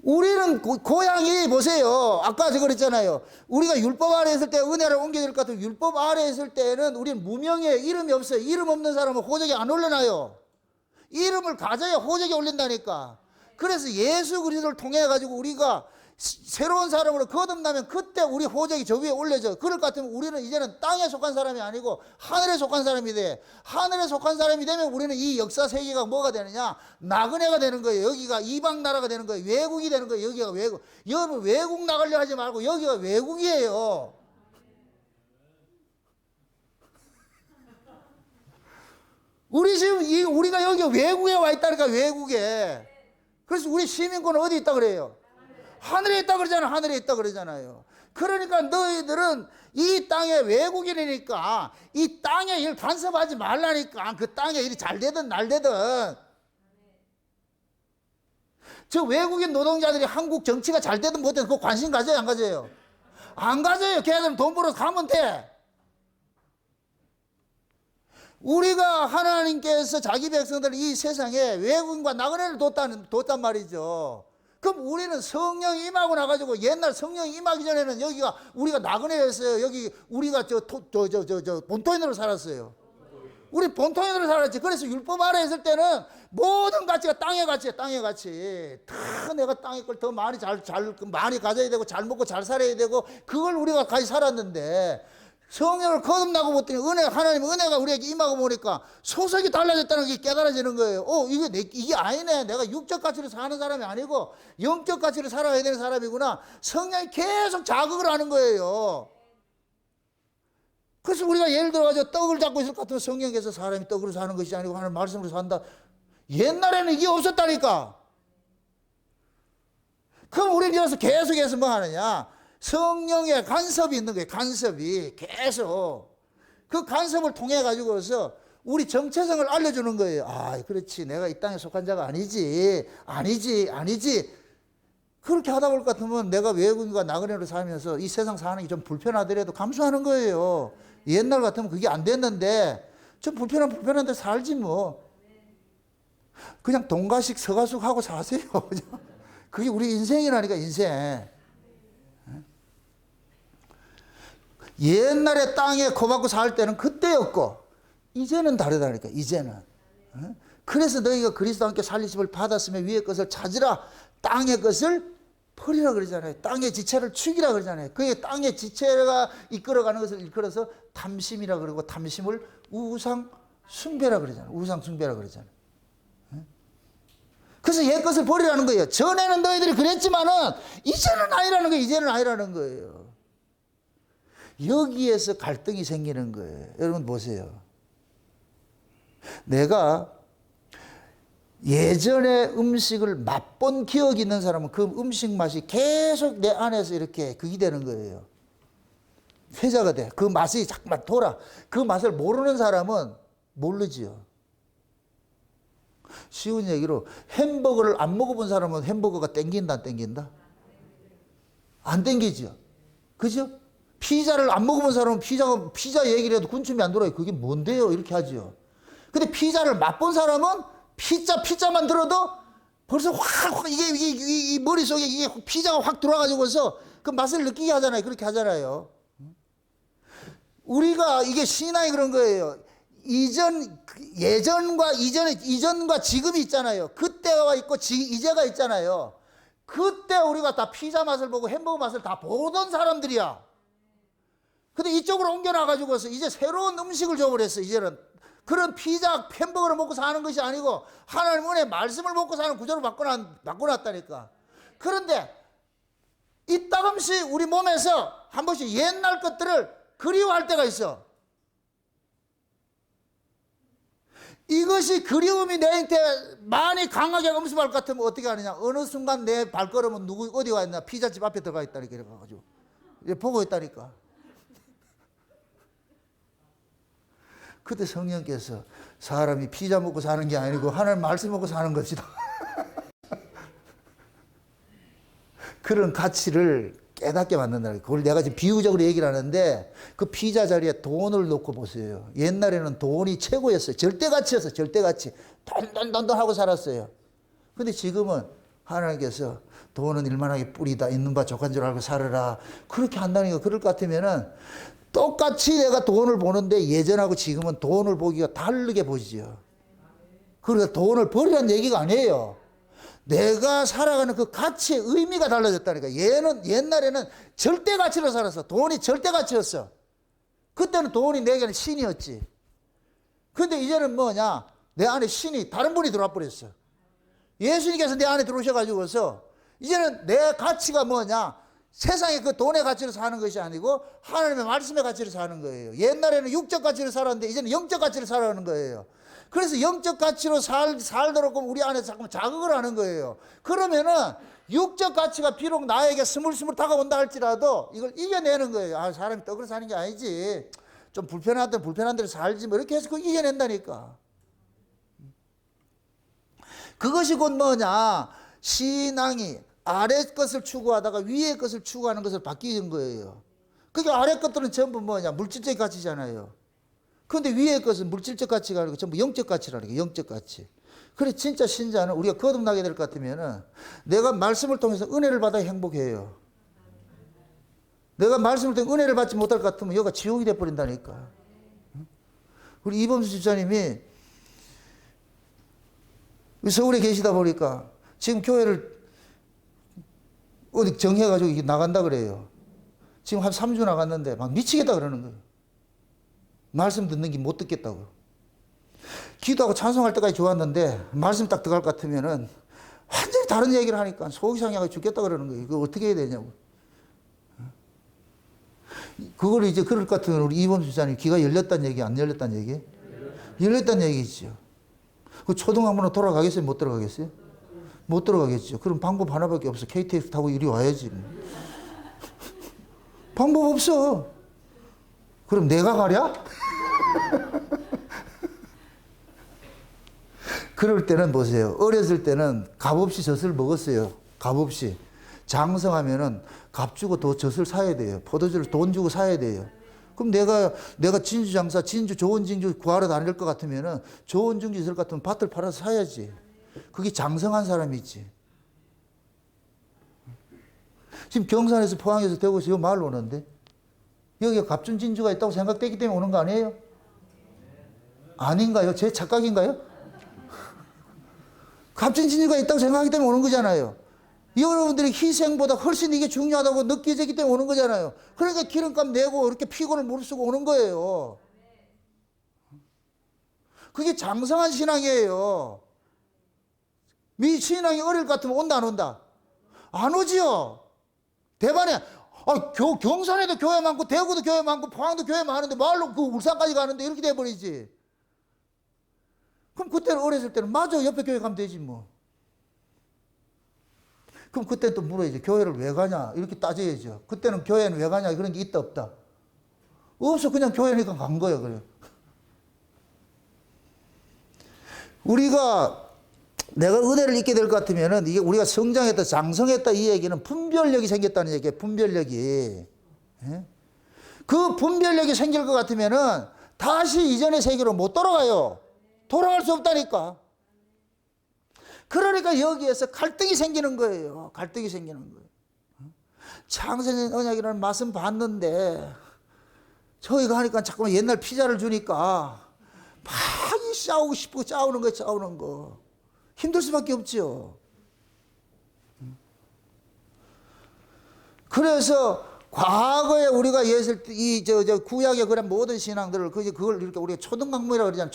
우리는 고향이 보세요. 아까 제가 그랬잖아요. 우리가 율법 아래 있을 때 은혜를 옮겨질 것 같으면 율법 아래 있을 때는 우리는 무명에 이름이 없어요. 이름 없는 사람은 호적에 안 올려놔요. 이름을 가져야 호적에 올린다니까. 그래서 예수 그리스도를 통해 가지고 우리가 새로운 사람으로 거듭나면 그때 우리 호적이 저 위에 올려져. 그럴 것 같으면 우리는 이제는 땅에 속한 사람이 아니고 하늘에 속한 사람이 돼. 하늘에 속한 사람이 되면 우리는 이 역사 세계가 뭐가 되느냐? 나그네가 되는 거예요. 여기가 이방 나라가 되는 거예요. 외국이 되는 거예요. 여기가 외국. 여러분 외국 나가려 하지 말고 여기가 외국이에요. 우리 지금 우리가 여기 외국에 와 있다니까, 외국에. 그래서 우리 시민권은 어디 있다 그래요? 하늘에 있다 그러잖아요. 하늘에 있다 그러잖아요. 그러니까 너희들은 이 땅의 외국인이니까 이 땅에 일 간섭하지 말라니까. 그 땅에 일이 잘 되든 날 되든. 저 외국인 노동자들이 한국 정치가 잘 되든 못 되든 그거 관심 가져요, 안 가져요? 안 가져요. 걔들은 돈 벌어서 가면 돼. 우리가 하나님께서 자기 백성들을 이 세상에 외국인과 나그네를 뒀단 말이죠. 그럼 우리는 성령이 임하고 나가지고 옛날 성령이 임하기 전에는 여기가 우리가 나그네였어요. 여기 우리가 본토인으로 살았어요. 우리 본토인으로 살았지. 그래서 율법 아래 있을 때는 모든 가치가 땅의 가치야, 땅의 가치. 다 내가 땅의 걸 더 많이 많이 가져야 되고 잘 먹고 잘 살아야 되고 그걸 우리가 같이 살았는데 성령을 거듭나고 보더니 하나님의 은혜가 우리에게 임하고 보니까 소속이 달라졌다는 게 깨달아지는 거예요. 이게 아니네. 내가 육적 가치로 사는 사람이 아니고 영적 가치로 살아야 되는 사람이구나. 성령이 계속 자극을 하는 거예요. 그래서 우리가 예를 들어가지고 떡을 잡고 있을 것 같으면 성령께서 사람이 떡으로 사는 것이 아니고 하나님 말씀으로 산다. 옛날에는 이게 없었다니까. 그럼 우리는 여기서 계속해서 뭐 하느냐? 성령의 간섭이 있는 거예요. 간섭이 계속. 그 간섭을 통해 가지고서 우리 정체성을 알려주는 거예요. 아, 그렇지. 내가 이 땅에 속한 자가 아니지. 그렇게 하다 볼 것 같으면 내가 외국인과 나그네로 살면서 이 세상 사는 게 좀 불편하더라도 감수하는 거예요. 옛날 같으면 그게 안 됐는데 좀 불편한데 살지 뭐. 그냥 동가식 서가숙 하고 사세요. 그게 우리 인생이라니까, 인생. 옛날에 땅에 코박고 살 때는 그때였고 이제는 다르다니까, 이제는. 그래서 너희가 그리스도와 함께 살리심을 받았으면 위의 것을 찾으라. 땅의 것을 버리라 그러잖아요. 땅의 지체를 죽이라 그러잖아요. 그게 땅의 지체가 이끌어가는 것을 일컬어서 탐심이라 그러고 탐심을 우상 숭배라 그러잖아요. 우상 숭배라 그러잖아요. 그래서 옛 것을 버리라는 거예요. 전에는 너희들이 그랬지만은 이제는 아니라는 거예요. 이제는 아니라는 거예요. 여기에서 갈등이 생기는 거예요. 여러분 보세요. 내가 예전에 음식을 맛본 기억이 있는 사람은 그 음식 맛이 계속 내 안에서 이렇게 그게 되는 거예요. 회자가 돼. 그 맛이 자꾸만 돌아. 그 맛을 모르는 사람은 모르지요. 쉬운 얘기로 햄버거를 안 먹어본 사람은 햄버거가 땡긴다, 안 땡긴다? 안 땡기죠. 그죠? 피자를 안 먹어본 사람은 피자 얘기를 해도 군침이 안 돌아요. 그게 뭔데요? 이렇게 하죠. 근데 피자를 맛본 사람은 피자만 들어도 벌써 확 이게 머릿속에 이게 피자가 확 들어와가지고서 그 맛을 느끼게 하잖아요. 그렇게 하잖아요. 우리가 이게 신앙이 그런 거예요. 이전과 지금이 있잖아요. 그때가 있고 이제가 있잖아요. 그때 우리가 다 피자 맛을 보고 햄버거 맛을 다 보던 사람들이야. 근데 이쪽으로 옮겨놔가지고서 이제 새로운 음식을 줘버렸어. 이제는 그런 피자, 햄버거를 먹고 사는 것이 아니고 하나님 은혜 말씀을 먹고 사는 구조로 바꿔놨다니까. 그런데 이따금씩 우리 몸에서 한 번씩 옛날 것들을 그리워할 때가 있어. 이것이 그리움이 내한테 많이 강하게 음습할 것 같으면 어떻게 하느냐. 어느 순간 내 발걸음은 어디 가 있나. 피자집 앞에 들어가 있다니까. 이래가지고 보고 있다니까. 그때 성령께서 사람이 피자 먹고 사는 게 아니고 하나님 말씀 먹고 사는 것이다. 그런 가치를 깨닫게 만든다. 그걸 내가 지금 비유적으로 얘기를 하는데 그 피자 자리에 돈을 놓고 보세요. 옛날에는 돈이 최고였어요. 절대가치였어요. 절대가치. 돈 하고 살았어요. 근데 지금은 하나님께서 돈은 일만하게 뿌리다. 있는 바 족한 줄 알고 살아라. 그렇게 한다니까. 그럴 것 같으면은 똑같이 내가 돈을 보는데 예전하고 지금은 돈을 보기가 다르게 보이죠. 그러니까 돈을 버리라는 얘기가 아니에요. 내가 살아가는 그 가치의 의미가 달라졌다니까. 얘는 옛날에는 절대 가치로 살았어. 돈이 절대 가치였어. 그때는 돈이 내게는 신이었지. 근데 이제는 뭐냐? 내 안에 신이 다른 분이 들어와 버렸어. 예수님께서 내 안에 들어오셔가지고서 이제는 내 가치가 뭐냐? 세상에 그 돈의 가치로 사는 것이 아니고 하나님의 말씀의 가치로 사는 거예요. 옛날에는 육적 가치로 살았는데 이제는 영적 가치로 살아가는 거예요. 그래서 영적 가치로 살도록 우리 안에 자꾸 자극을 하는 거예요. 그러면은 육적 가치가 비록 나에게 스물스물 다가온다 할지라도 이걸 이겨내는 거예요. 아, 사람이 떡으로 사는 게 아니지. 좀 불편하든 불편한 대로 살지 뭐 이렇게 해서 그걸 이겨낸다니까. 그것이 곧 뭐냐? 신앙이 아래 것을 추구하다가 위의 것을 추구하는 것을 바뀌는 거예요. 그게 아래 것들은 전부 뭐냐? 물질적 가치잖아요. 그런데 위의 것은 물질적 가치가 아니고 전부 영적 가치라는 게 영적 가치. 그래 진짜 신자는 우리가 거듭나게 될 것 같으면은 내가 말씀을 통해서 은혜를 받아 행복해요. 내가 말씀을 통해 은혜를 받지 못할 것 같으면 여기가 지옥이 돼버린다니까. 우리 이범수 집사님이 서울에 계시다 보니까 지금 교회를 어디 정해가지고 나간다 그래요. 지금 한 3주 나갔는데 막 미치겠다 그러는 거예요. 말씀 듣는 게 못 듣겠다고. 기도하고 찬송할 때까지 좋았는데 말씀 딱 들어갈 것 같으면은 완전히 다른 얘기를 하니까 속이 상해가 죽겠다 그러는 거예요. 그거 어떻게 해야 되냐고. 그걸 이제 그럴 것 같으면 우리 이범수 집사님 귀가 열렸다는 얘기 안 열렸다는 얘기? 열렸다는 얘기죠. 그 초등학교로 돌아가겠어요? 못 들어가겠어요? 못 들어가겠죠. 그럼 방법 하나밖에 없어. KTX 타고 이리 와야지. 방법 없어. 그럼 내가 가랴? 그럴 때는 보세요. 어렸을 때는 값없이 젖을 먹었어요. 값없이. 장성하면은 값 주고 더 젖을 사야 돼요. 포도주를 돈 주고 사야 돼요. 그럼 내가 진주 장사, 좋은 진주 구하러 다닐 것 같으면은 좋은 진주 있을 것 같으면 밭을 팔아서 사야지. 그게 장성한 사람이지. 지금 경산에서 포항에서 대구에서 요 마을 오는데 여기가 값준 진주가 있다고 생각되기 때문에 오는 거 아니에요? 아닌가요? 제 착각인가요? 값진 진주가 있다고 생각하기 때문에 오는 거잖아요. 여러분들이 희생보다 훨씬 이게 중요하다고 느껴지기 때문에 오는 거잖아요. 그러니까 기름값 내고 이렇게 피곤을 무릅쓰고 오는 거예요. 그게 장성한 신앙이에요. 미 신앙이 어릴 것 같으면 온다 안 온다? 안 오지요. 대만에 경산에도 교회 많고 대구도 교회 많고 포항도 교회 많은데 말로 그 울산까지 가는데 이렇게 돼버리지. 그럼 그때는 어렸을 때는 맞아 옆에 교회 가면 되지 뭐. 그럼 그때 또 물어야지. 교회를 왜 가냐 이렇게 따져야죠. 그때는 교회는 왜 가냐 그런 게 있다 없다? 없어. 그냥 교회니까 간 거예요. 그래. 내가 은혜를 잊게 될 것 같으면은 이게 우리가 성장했다, 장성했다 이 얘기는 분별력이 생겼다는 얘기예요. 분별력이. 예? 그 분별력이 생길 것 같으면은 다시 이전의 세계로 못 돌아가요. 돌아갈 수 없다니까. 그러니까 여기에서 갈등이 생기는 거예요. 갈등이 생기는 거예요. 창세전 언약이라는 말씀 봤는데 저희가 하니까 자꾸만 옛날 피자를 주니까 막 싸우고 싶고 싸우는 거. 힘들 수밖에 없죠. 그래서 과거에 우리가 구약의 그런 모든 신앙들을 그걸 이렇게 우리가 초등학문이라고 그러잖아요.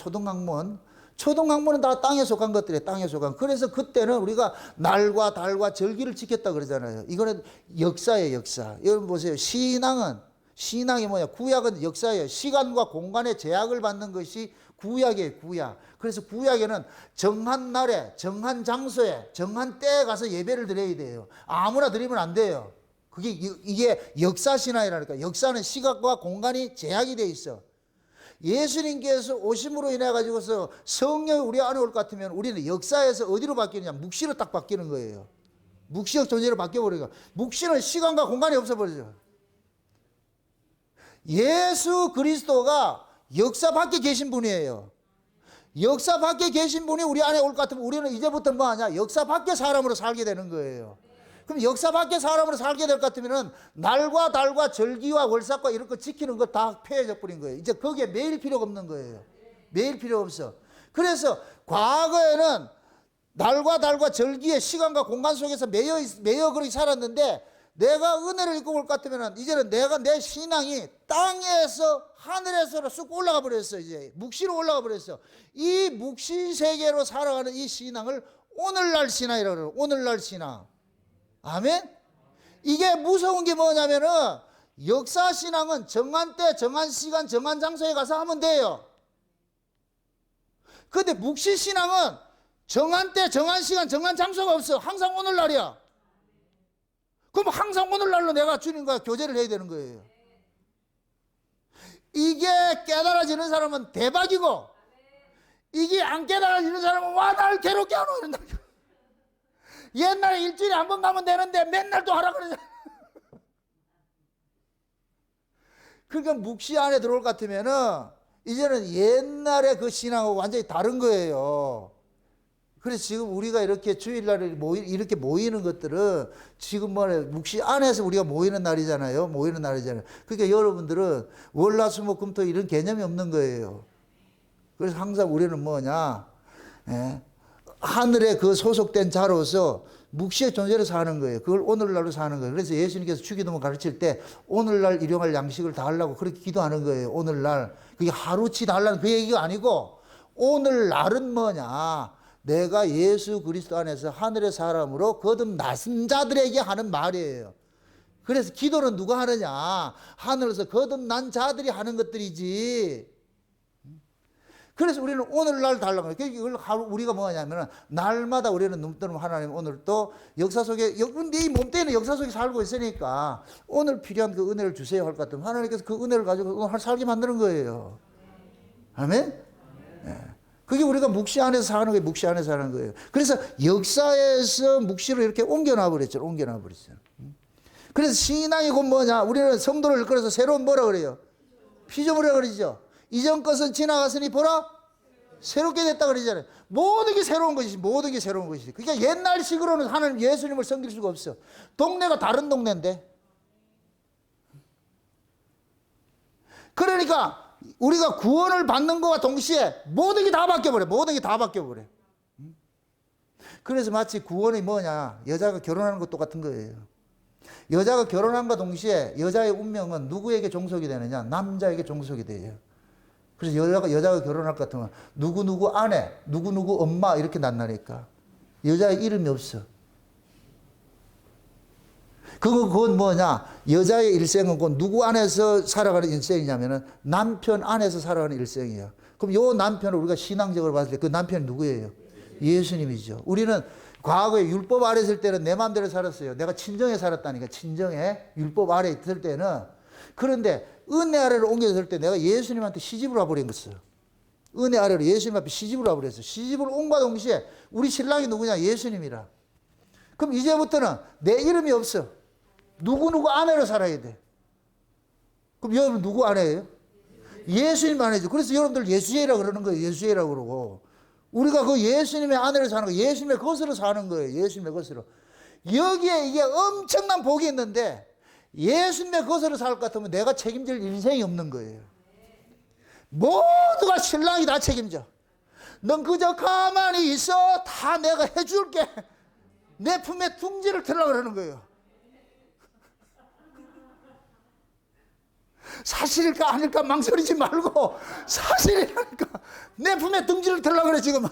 초등학문은 다 땅에 속한 것들이에요. 땅에 속한. 그래서 그때는 우리가 날과 달과 절기를 지켰다 그러잖아요. 이거는 역사예요, 역사. 여러분 보세요. 신앙이 뭐냐? 구약은 역사예요. 시간과 공간의 제약을 받는 것이 구약이에요, 구약. 그래서 구약에는 정한 날에, 정한 장소에, 정한 때에 가서 예배를 드려야 돼요. 아무나 드리면 안 돼요. 이게 역사 신앙이라니까. 역사는 시간과 공간이 제약이 돼 있어. 예수님께서 오심으로 인해 가지고서 성령이 우리 안에 올 것 같으면 우리는 역사에서 어디로 바뀌느냐? 묵시로 딱 바뀌는 거예요. 묵시적 존재로 바뀌어버리니까. 묵시는 시간과 공간이 없어버리죠. 예수 그리스도가 역사 밖에 계신 분이에요. 역사 밖에 계신 분이 우리 안에 올 것 같으면 우리는 이제부터 뭐 하냐? 역사 밖에 사람으로 살게 되는 거예요. 그럼 역사 밖에 사람으로 살게 될 것 같으면 날과 달과 절기와 월삭과 이런 거 지키는 거 다 폐해져 버린 거예요. 이제 거기에 매일 필요가 없는 거예요. 매일 필요 없어. 그래서 과거에는 날과 달과 절기의 시간과 공간 속에서 매여 그렇게 살았는데 내가 은혜를 입고 올 것 같으면 이제는 내 신앙이 땅에서 하늘에서 쑥 올라가 버렸어. 이제 묵시로 올라가 버렸어. 이 묵시 세계로 살아가는 이 신앙을 오늘날 신앙이라고 그래요. 오늘날 신앙. 아멘. 이게 무서운 게 뭐냐면은 역사 신앙은 정한 때, 정한 시간, 정한 장소에 가서 하면 돼요. 근데 묵시 신앙은 정한 때, 정한 시간, 정한 장소가 없어. 항상 오늘날이야. 그럼 항상 오늘날로 내가 주님과 교제를 해야 되는 거예요. 이게 깨달아지는 사람은 대박이고, 이게 안 깨달아지는 사람은 와, 날 괴롭게 하노 이런다. 옛날에 일주일에 한 번 가면 되는데 맨날 또 하라 그러잖아. 그러니까 묵시 안에 들어올 것 같으면은 이제는 옛날에 그 신앙하고 완전히 다른 거예요. 그래서 지금 우리가 이렇게 주일날에 이렇게 모이는 것들은 지금 묵시 안에서 우리가 모이는 날이잖아요. 모이는 날이잖아요. 그러니까 여러분들은 월화수목금토 이런 개념이 없는 거예요. 그래서 항상 우리는 뭐냐, 하늘에 그 소속된 자로서 묵시의 존재로 사는 거예요. 그걸 오늘날로 사는 거예요. 그래서 예수님께서 주기도문 가르칠 때 오늘날 일용할 양식을 다 하려고 그렇게 기도하는 거예요. 오늘날. 그게 하루치 달라는 그 얘기가 아니고 오늘날은 뭐냐, 내가 예수 그리스도 안에서 하늘의 사람으로 거듭 나선 자들에게 하는 말이에요. 그래서 기도는 누가 하느냐, 하늘에서 거듭난 자들이 하는 것들이지. 그래서 우리는 오늘날 달라고 해요. 이걸 우리가 뭐냐면 날마다 우리는 눈 뜨면 하나님 오늘 또 역사 속에, 네 몸뚱이는 역사 속에 살고 있으니까 오늘 필요한 그 은혜를 주세요 할 것 같으면 하나님께서 그 은혜를 가지고 오늘 살게 만드는 거예요. 아멘? 네. 그게 우리가 묵시 안에서 사는 거예요. 묵시 안에서 사는 거예요. 그래서 역사에서 묵시로 이렇게 옮겨놔 버렸죠. 옮겨놔 버렸어요. 그래서 신앙이 곧 뭐냐, 우리는 성도를 이끌어서 새로운 뭐라 그래요? 피조물이라 그러죠. 이전 것은 지나갔으니 보라 새롭게 됐다 그러잖아요. 모든 게 새로운 것이지. 모든 게 새로운 것이지. 그러니까 옛날식으로는 하나님 예수님을 섬길 수가 없어. 동네가 다른 동네인데. 그러니까 우리가 구원을 받는 것과 동시에 모든 게 다 바뀌어버려. 모든 게 다 바뀌어버려. 그래서 마치 구원이 뭐냐, 여자가 결혼하는 것 똑같은 거예요. 여자가 결혼함과 동시에 여자의 운명은 누구에게 종속이 되느냐, 남자에게 종속이 돼요. 그래서 여자가 결혼할 것 같으면 누구누구 아내, 누구누구 엄마 이렇게 난다니까. 여자의 이름이 없어. 그건 뭐냐, 여자의 일생은 그 누구 안에서 살아가는 일생이냐면은 남편 안에서 살아가는 일생이야. 그럼 요 남편을 우리가 신앙적으로 봤을 때 그 남편이 누구예요? 예수님이죠. 우리는 과거에 율법 아래 있을 때는 내 마음대로 살았어요. 내가 친정에 살았다니까. 친정에 율법 아래 있을 때는. 그런데 은혜 아래로 옮겨졌을 때 내가 예수님한테 시집을 와버린 거였어요. 은혜 아래로 예수님 앞에 시집을 와버렸어요. 시집을 온과 동시에 우리 신랑이 누구냐? 예수님이라. 그럼 이제부터는 내 이름이 없어. 누구누구 아내로 살아야 돼. 그럼 여러분 누구 아내예요? 예수님 아내죠. 그래서 여러분들 예수예라고 그러는 거예요. 예수예라고 그러고. 우리가 그 예수님의 아내로 사는 거예요. 예수님의 것으로 사는 거예요. 예수님의 것으로. 여기에 이게 엄청난 복이 있는데 예수님의 것으로 살 것 같으면 내가 책임질 인생이 없는 거예요. 모두가 신랑이 다 책임져. 넌 그저 가만히 있어. 다 내가 해줄게. 내 품에 둥지를 틀려고 그러는 거예요. 사실일까 아닐까 망설이지 말고 사실이라니까. 내 품에 둥지를 틀려고 그래 지금.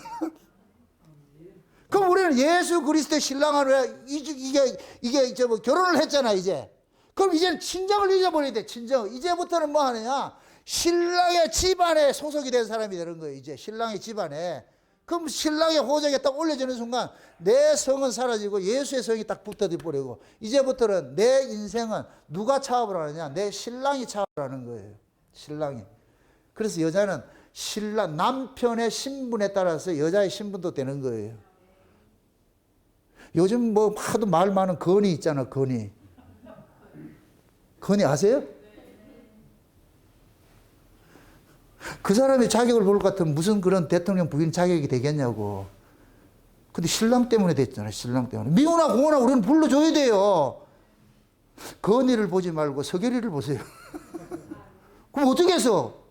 그럼 우리는 예수 그리스도의 신랑으로 이게 뭐 결혼을 했잖아 이제. 그럼 이제는 친정을 잊어버려야 돼. 친정. 이제부터는 뭐 하느냐, 신랑의 집안에 소속이 된 사람이 되는 거예요. 이제 신랑의 집안에. 그럼 신랑의 호적에 딱 올려지는 순간 내 성은 사라지고 예수의 성이 딱 붙어져 버리고 이제부터는 내 인생은 누가 차업을 하느냐, 내 신랑이 차업을 하는 거예요. 신랑이. 그래서 여자는 신랑, 남편의 신분에 따라서 여자의 신분도 되는 거예요. 요즘 뭐 하도 말 많은 건의 있잖아, 건의. 건의 아세요? 그 사람의 자격을 볼 것 같으면 무슨 그런 대통령 부인 자격이 되겠냐고. 근데 신랑 때문에 됐잖아요, 신랑 때문에. 미우나 고우나 우리는 불러줘야 돼요. 건의를 보지 말고 서결이를 보세요. 그럼 어떻게 해서?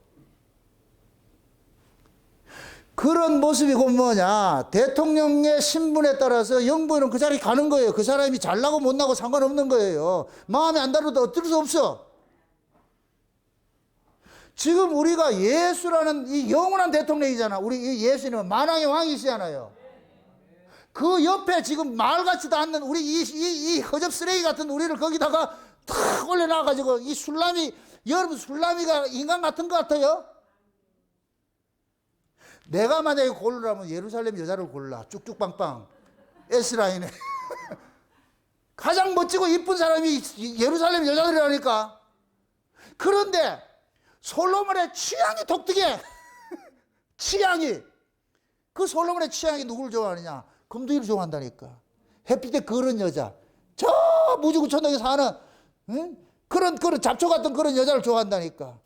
그런 모습이 곧 뭐냐? 대통령의 신분에 따라서 영부인은 그 자리에 가는 거예요. 그 사람이 잘나고 못나고 상관없는 거예요. 마음에 안 들어도 어쩔 수 없어. 지금 우리가 예수라는 이 영원한 대통령이잖아. 우리 예수님은 만왕의 왕이시잖아요. 그 옆에 지금 말 같지도 않는 우리 이 허접 쓰레기 같은 우리를 거기다가 탁 올려놔가지고 이 술람이, 여러분 술람이가 인간 같은 것 같아요? 내가 만약에 고르라면 예루살렘 여자를 골라. 쭉쭉빵빵. S라인에. 가장 멋지고 이쁜 사람이 예루살렘 여자들이라니까. 그런데 솔로몬의 취향이 독특해. 취향이. 그 솔로몬의 취향이 누구를 좋아하느냐? 금두이를 좋아한다니까. 햇빛에 그런 여자. 저 무지구천덕에 사는 응? 그런 잡초 같은 그런 여자를 좋아한다니까.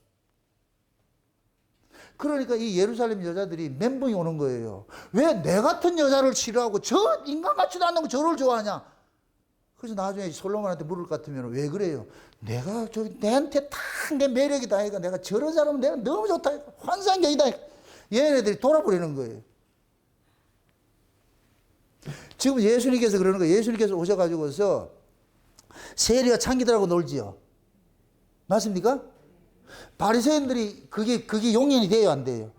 그러니까 이 예루살렘 여자들이 멘붕이 오는 거예요. 왜 내 같은 여자를 싫어하고 저 인간 같지도 않는 저를 좋아하냐? 그래서 나중에 솔로몬한테 물을 것 같으면 왜 그래요? 내가 내한테 딱 내 매력이다. 하니까 내가 저런 사람은 내가 너무 좋다. 환상적이다. 얘네들이 돌아버리는 거예요. 지금 예수님께서 그러는 거예요. 예수님께서 오셔가지고서 세리와 창기들하고 놀지요. 맞습니까? 바리새인들이 그게 용인이 돼요, 안 돼요?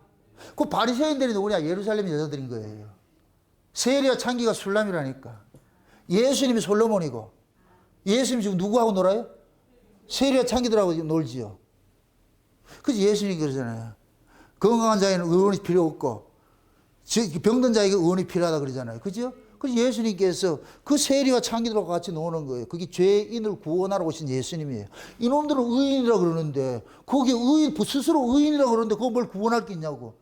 그 바리새인들이 누구냐? 예루살렘 여자들인 거예요. 세리와 창기가 술람이라니까. 예수님이 솔로몬이고, 예수님 지금 누구하고 놀아요? 세리와 창기들하고 놀지요. 그래서 예수님이 그러잖아요. 건강한 자에는 의원이 필요 없고, 병든 자에게 의원이 필요하다 그러잖아요. 그죠? 그래서 예수님께서 그 세리와 창기들하고 같이 노는 거예요. 그게 죄인을 구원하러 오신 예수님이에요. 이놈들은 의인이라 그러는데, 거기에 스스로 의인이라 그러는데, 그거 뭘 구원할 게 있냐고.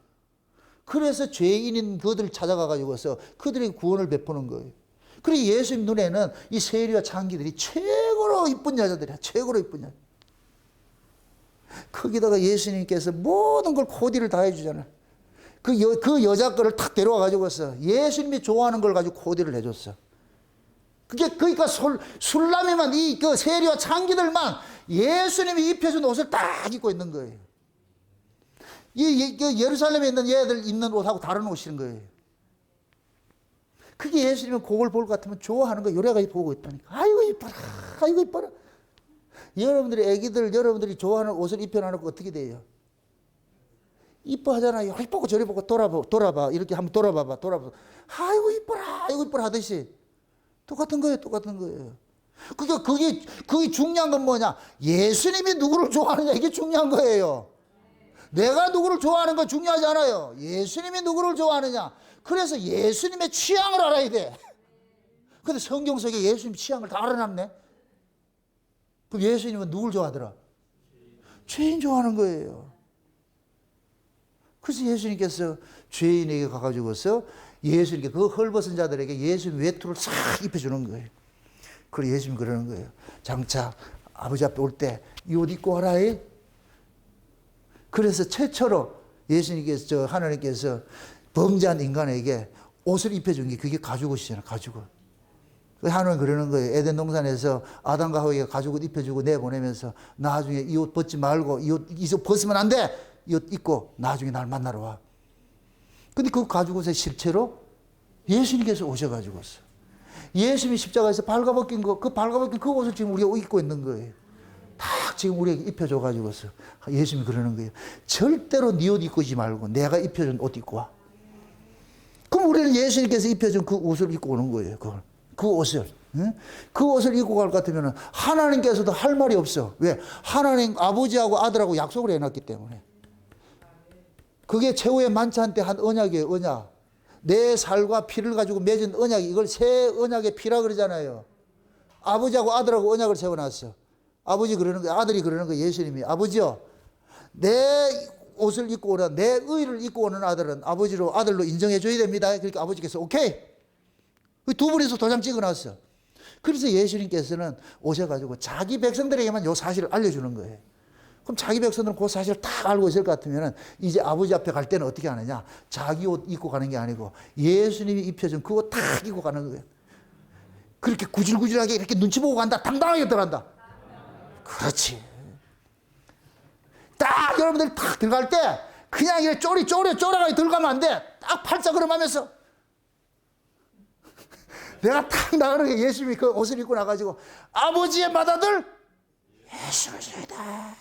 그래서 죄인인 그들을 찾아가가지고서 그들에게 구원을 베푸는 거예요. 그리고 예수님 눈에는 이 세리와 창기들이 최고로 이쁜 여자들이야. 최고로 이쁜 여자. 거기다가 예수님께서 모든 걸 코디를 다 해주잖아요. 그 여자 거를 탁 데려와가지고서 예수님이 좋아하는 걸 가지고 코디를 해줬어. 그러니까 술람이만 그 세리와 창기들만 예수님이 입혀준 옷을 딱 입고 있는 거예요. 예루살렘에 있는 얘들 입는 옷하고 다른 옷인 거예요. 그게 예수님은 그걸 볼 것 같으면 좋아하는 거예요. 요래가 보고 있다니까. 아이고 이뻐라. 아이고 이뻐라. 여러분들이 좋아하는 옷을 입혀놔놓고 어떻게 돼요? 이뻐하잖아요. 이쁘고 저리 보고 돌아봐. 이렇게 한번 돌아봐봐. 아이고 이뻐라. 아이고 이뻐라 하듯이. 똑같은 거예요. 그게 중요한 건 뭐냐? 예수님이 누구를 좋아하느냐. 이게 중요한 거예요. 내가 누구를 좋아하는 건 중요하지 않아요. 예수님이 누구를 좋아하느냐. 그래서 예수님의 취향을 알아야 돼. 근데 성경 속에 예수님 취향을 다 알아놨네. 그럼 예수님은 누굴 좋아하더라? 죄인 좋아하는 거예요. 그래서 예수님께서 죄인에게 가가지고서 예수님께 그 헐벗은 자들에게 예수님 외투를 싹 입혀주는 거예요. 그리고 예수님 그러는 거예요. 장차 아버지 앞에 올 때 이 옷 입고 와라. 그래서 최초로 예수님께서 하나님께서 범죄한 인간에게 옷을 입혀준 게 그게 가죽옷이잖아요. 가죽옷. 하나님은 그러는 거예요. 에덴 동산에서 아담과 하와에게 가죽옷 입혀주고 내보내면서 나중에 이 옷 벗지 말고 이 옷 벗으면 안 돼. 이 옷 입고 나중에 날 만나러 와. 근데 그 가죽옷의 실체로 예수님께서 오셔가지고서 예수님이 십자가에서 발가벗긴 그 옷을 지금 우리가 입고 있는 거예요. 딱 지금 우리에게 입혀줘가지고서 예수님이 그러는 거예요. 절대로 네 옷 입고 오지 말고 내가 입혀준 옷 입고 와. 그럼 우리는 예수님께서 입혀준 그 옷을 입고 오는 거예요. 그 옷을. 응? 그 옷을 입고 갈 것 같으면 하나님께서도 할 말이 없어. 왜? 하나님 아버지하고 아들하고 약속을 해놨기 때문에. 그게 최후의 만찬 때 한 언약이에요. 언약. 내 살과 피를 가지고 맺은 언약. 이걸 새 언약의 피라 그러잖아요. 아버지하고 아들하고 언약을 세워놨어. 아버지 그러는 거예요. 아들이 그러는 거예요. 예수님이. 아버지요. 내 옷을 입고 오는 내 의를 입고 오는 아들은 아버지로 아들로 인정해 줘야 됩니다. 그러니까 아버지께서 오케이. 두 분이서 도장 찍어놨어. 그래서 예수님께서는 오셔가지고 자기 백성들에게만 요 사실을 알려주는 거예요. 그럼 자기 백성들은 그 사실을 딱 알고 있을 것 같으면 이제 아버지 앞에 갈 때는 어떻게 하느냐. 자기 옷 입고 가는 게 아니고 예수님이 입혀준 그 옷 딱 입고 가는 거예요. 그렇게 구질구질하게 이렇게 눈치 보고 간다. 당당하게 들어간다. 그렇지. 딱 여러분들이 딱 들어갈 때 그냥 이렇게 쪼라가게 들어가면 안 돼. 딱 팔자 걸음하면서 내가 딱 나가는 게 예수님이 그 옷을 입고 나가지고 아버지의 맏아들 예수입니다.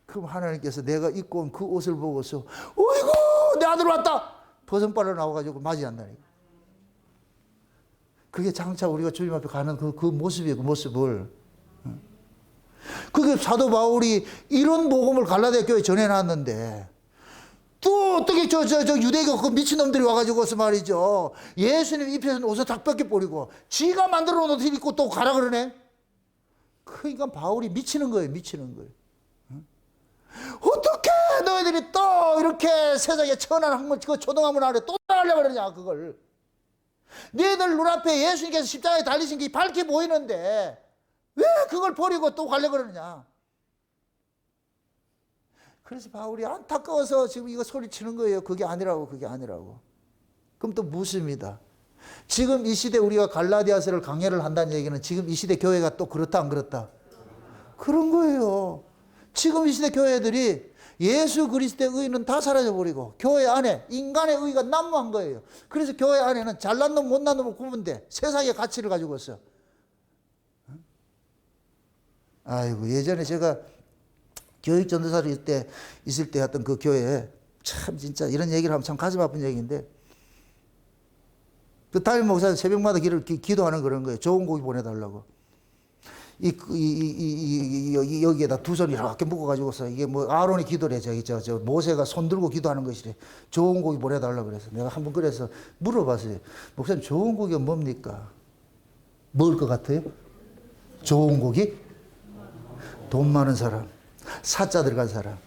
그럼 하나님께서 내가 입고 온 그 옷을 보고서 어이구 내 아들 왔다. 버선발로 나와가지고 맞이한다니까. 그게 장차 우리가 주님 앞에 가는 그 모습이에요. 그 모습을. 그게 사도 바울이 이런 복음을 갈라디아 교회에 전해놨는데 또 어떻게 저 유대교 그 미친놈들이 와가지고서 말이죠. 예수님 입혀준 옷을 다 뺏겨버리고 지가 만들어 놓은 옷을 입고 또 가라 그러네. 그러니까 바울이 미치는 거예요. 미치는 거예요. 어떻게 너희들이 또 이렇게 세상에 천한 학문 그 초등학문 아래 또 나가려고 그러냐 그걸. 너희들 눈앞에 예수님께서 십자가에 달리신 게 밝게 보이는데 왜 그걸 버리고 또 가려고 그러느냐. 그래서 바울이 안타까워서 지금 이거 소리치는 거예요. 그게 아니라고 그게 아니라고. 그럼 또 묻습니다. 지금 이 시대 우리가 갈라디아서를 강해를 한다는 얘기는 지금 이 시대 교회가 또 그렇다 안 그렇다? 그런 거예요. 지금 이 시대 교회들이 예수 그리스도의 의는 다 사라져버리고 교회 안에 인간의 의가 난무한 거예요. 그래서 교회 안에는 잘난 놈 못난 놈을 구분돼. 세상의 가치를 가지고 있어. 아이고 예전에 제가 교육 전도사로 있을 때 했던 그 교회에 참 진짜 이런 얘기를 하면 참 가슴 아픈 얘기인데 그 담임 목사는 새벽마다 기도하는 그런 거예요. 좋은 고기 보내달라고. 여기에다 두 손 이렇게 묶어가지고서 이게 뭐 아론이 기도래. 저 모세가 손 들고 기도하는 것이래. 좋은 고기 보내달라고 그래서 내가 한번 그래서 물어봤어요. 목사님 좋은 고기가 뭡니까? 먹을 것 같아요? 좋은 고기? 돈 많은 사람. 사자 들어간 사람.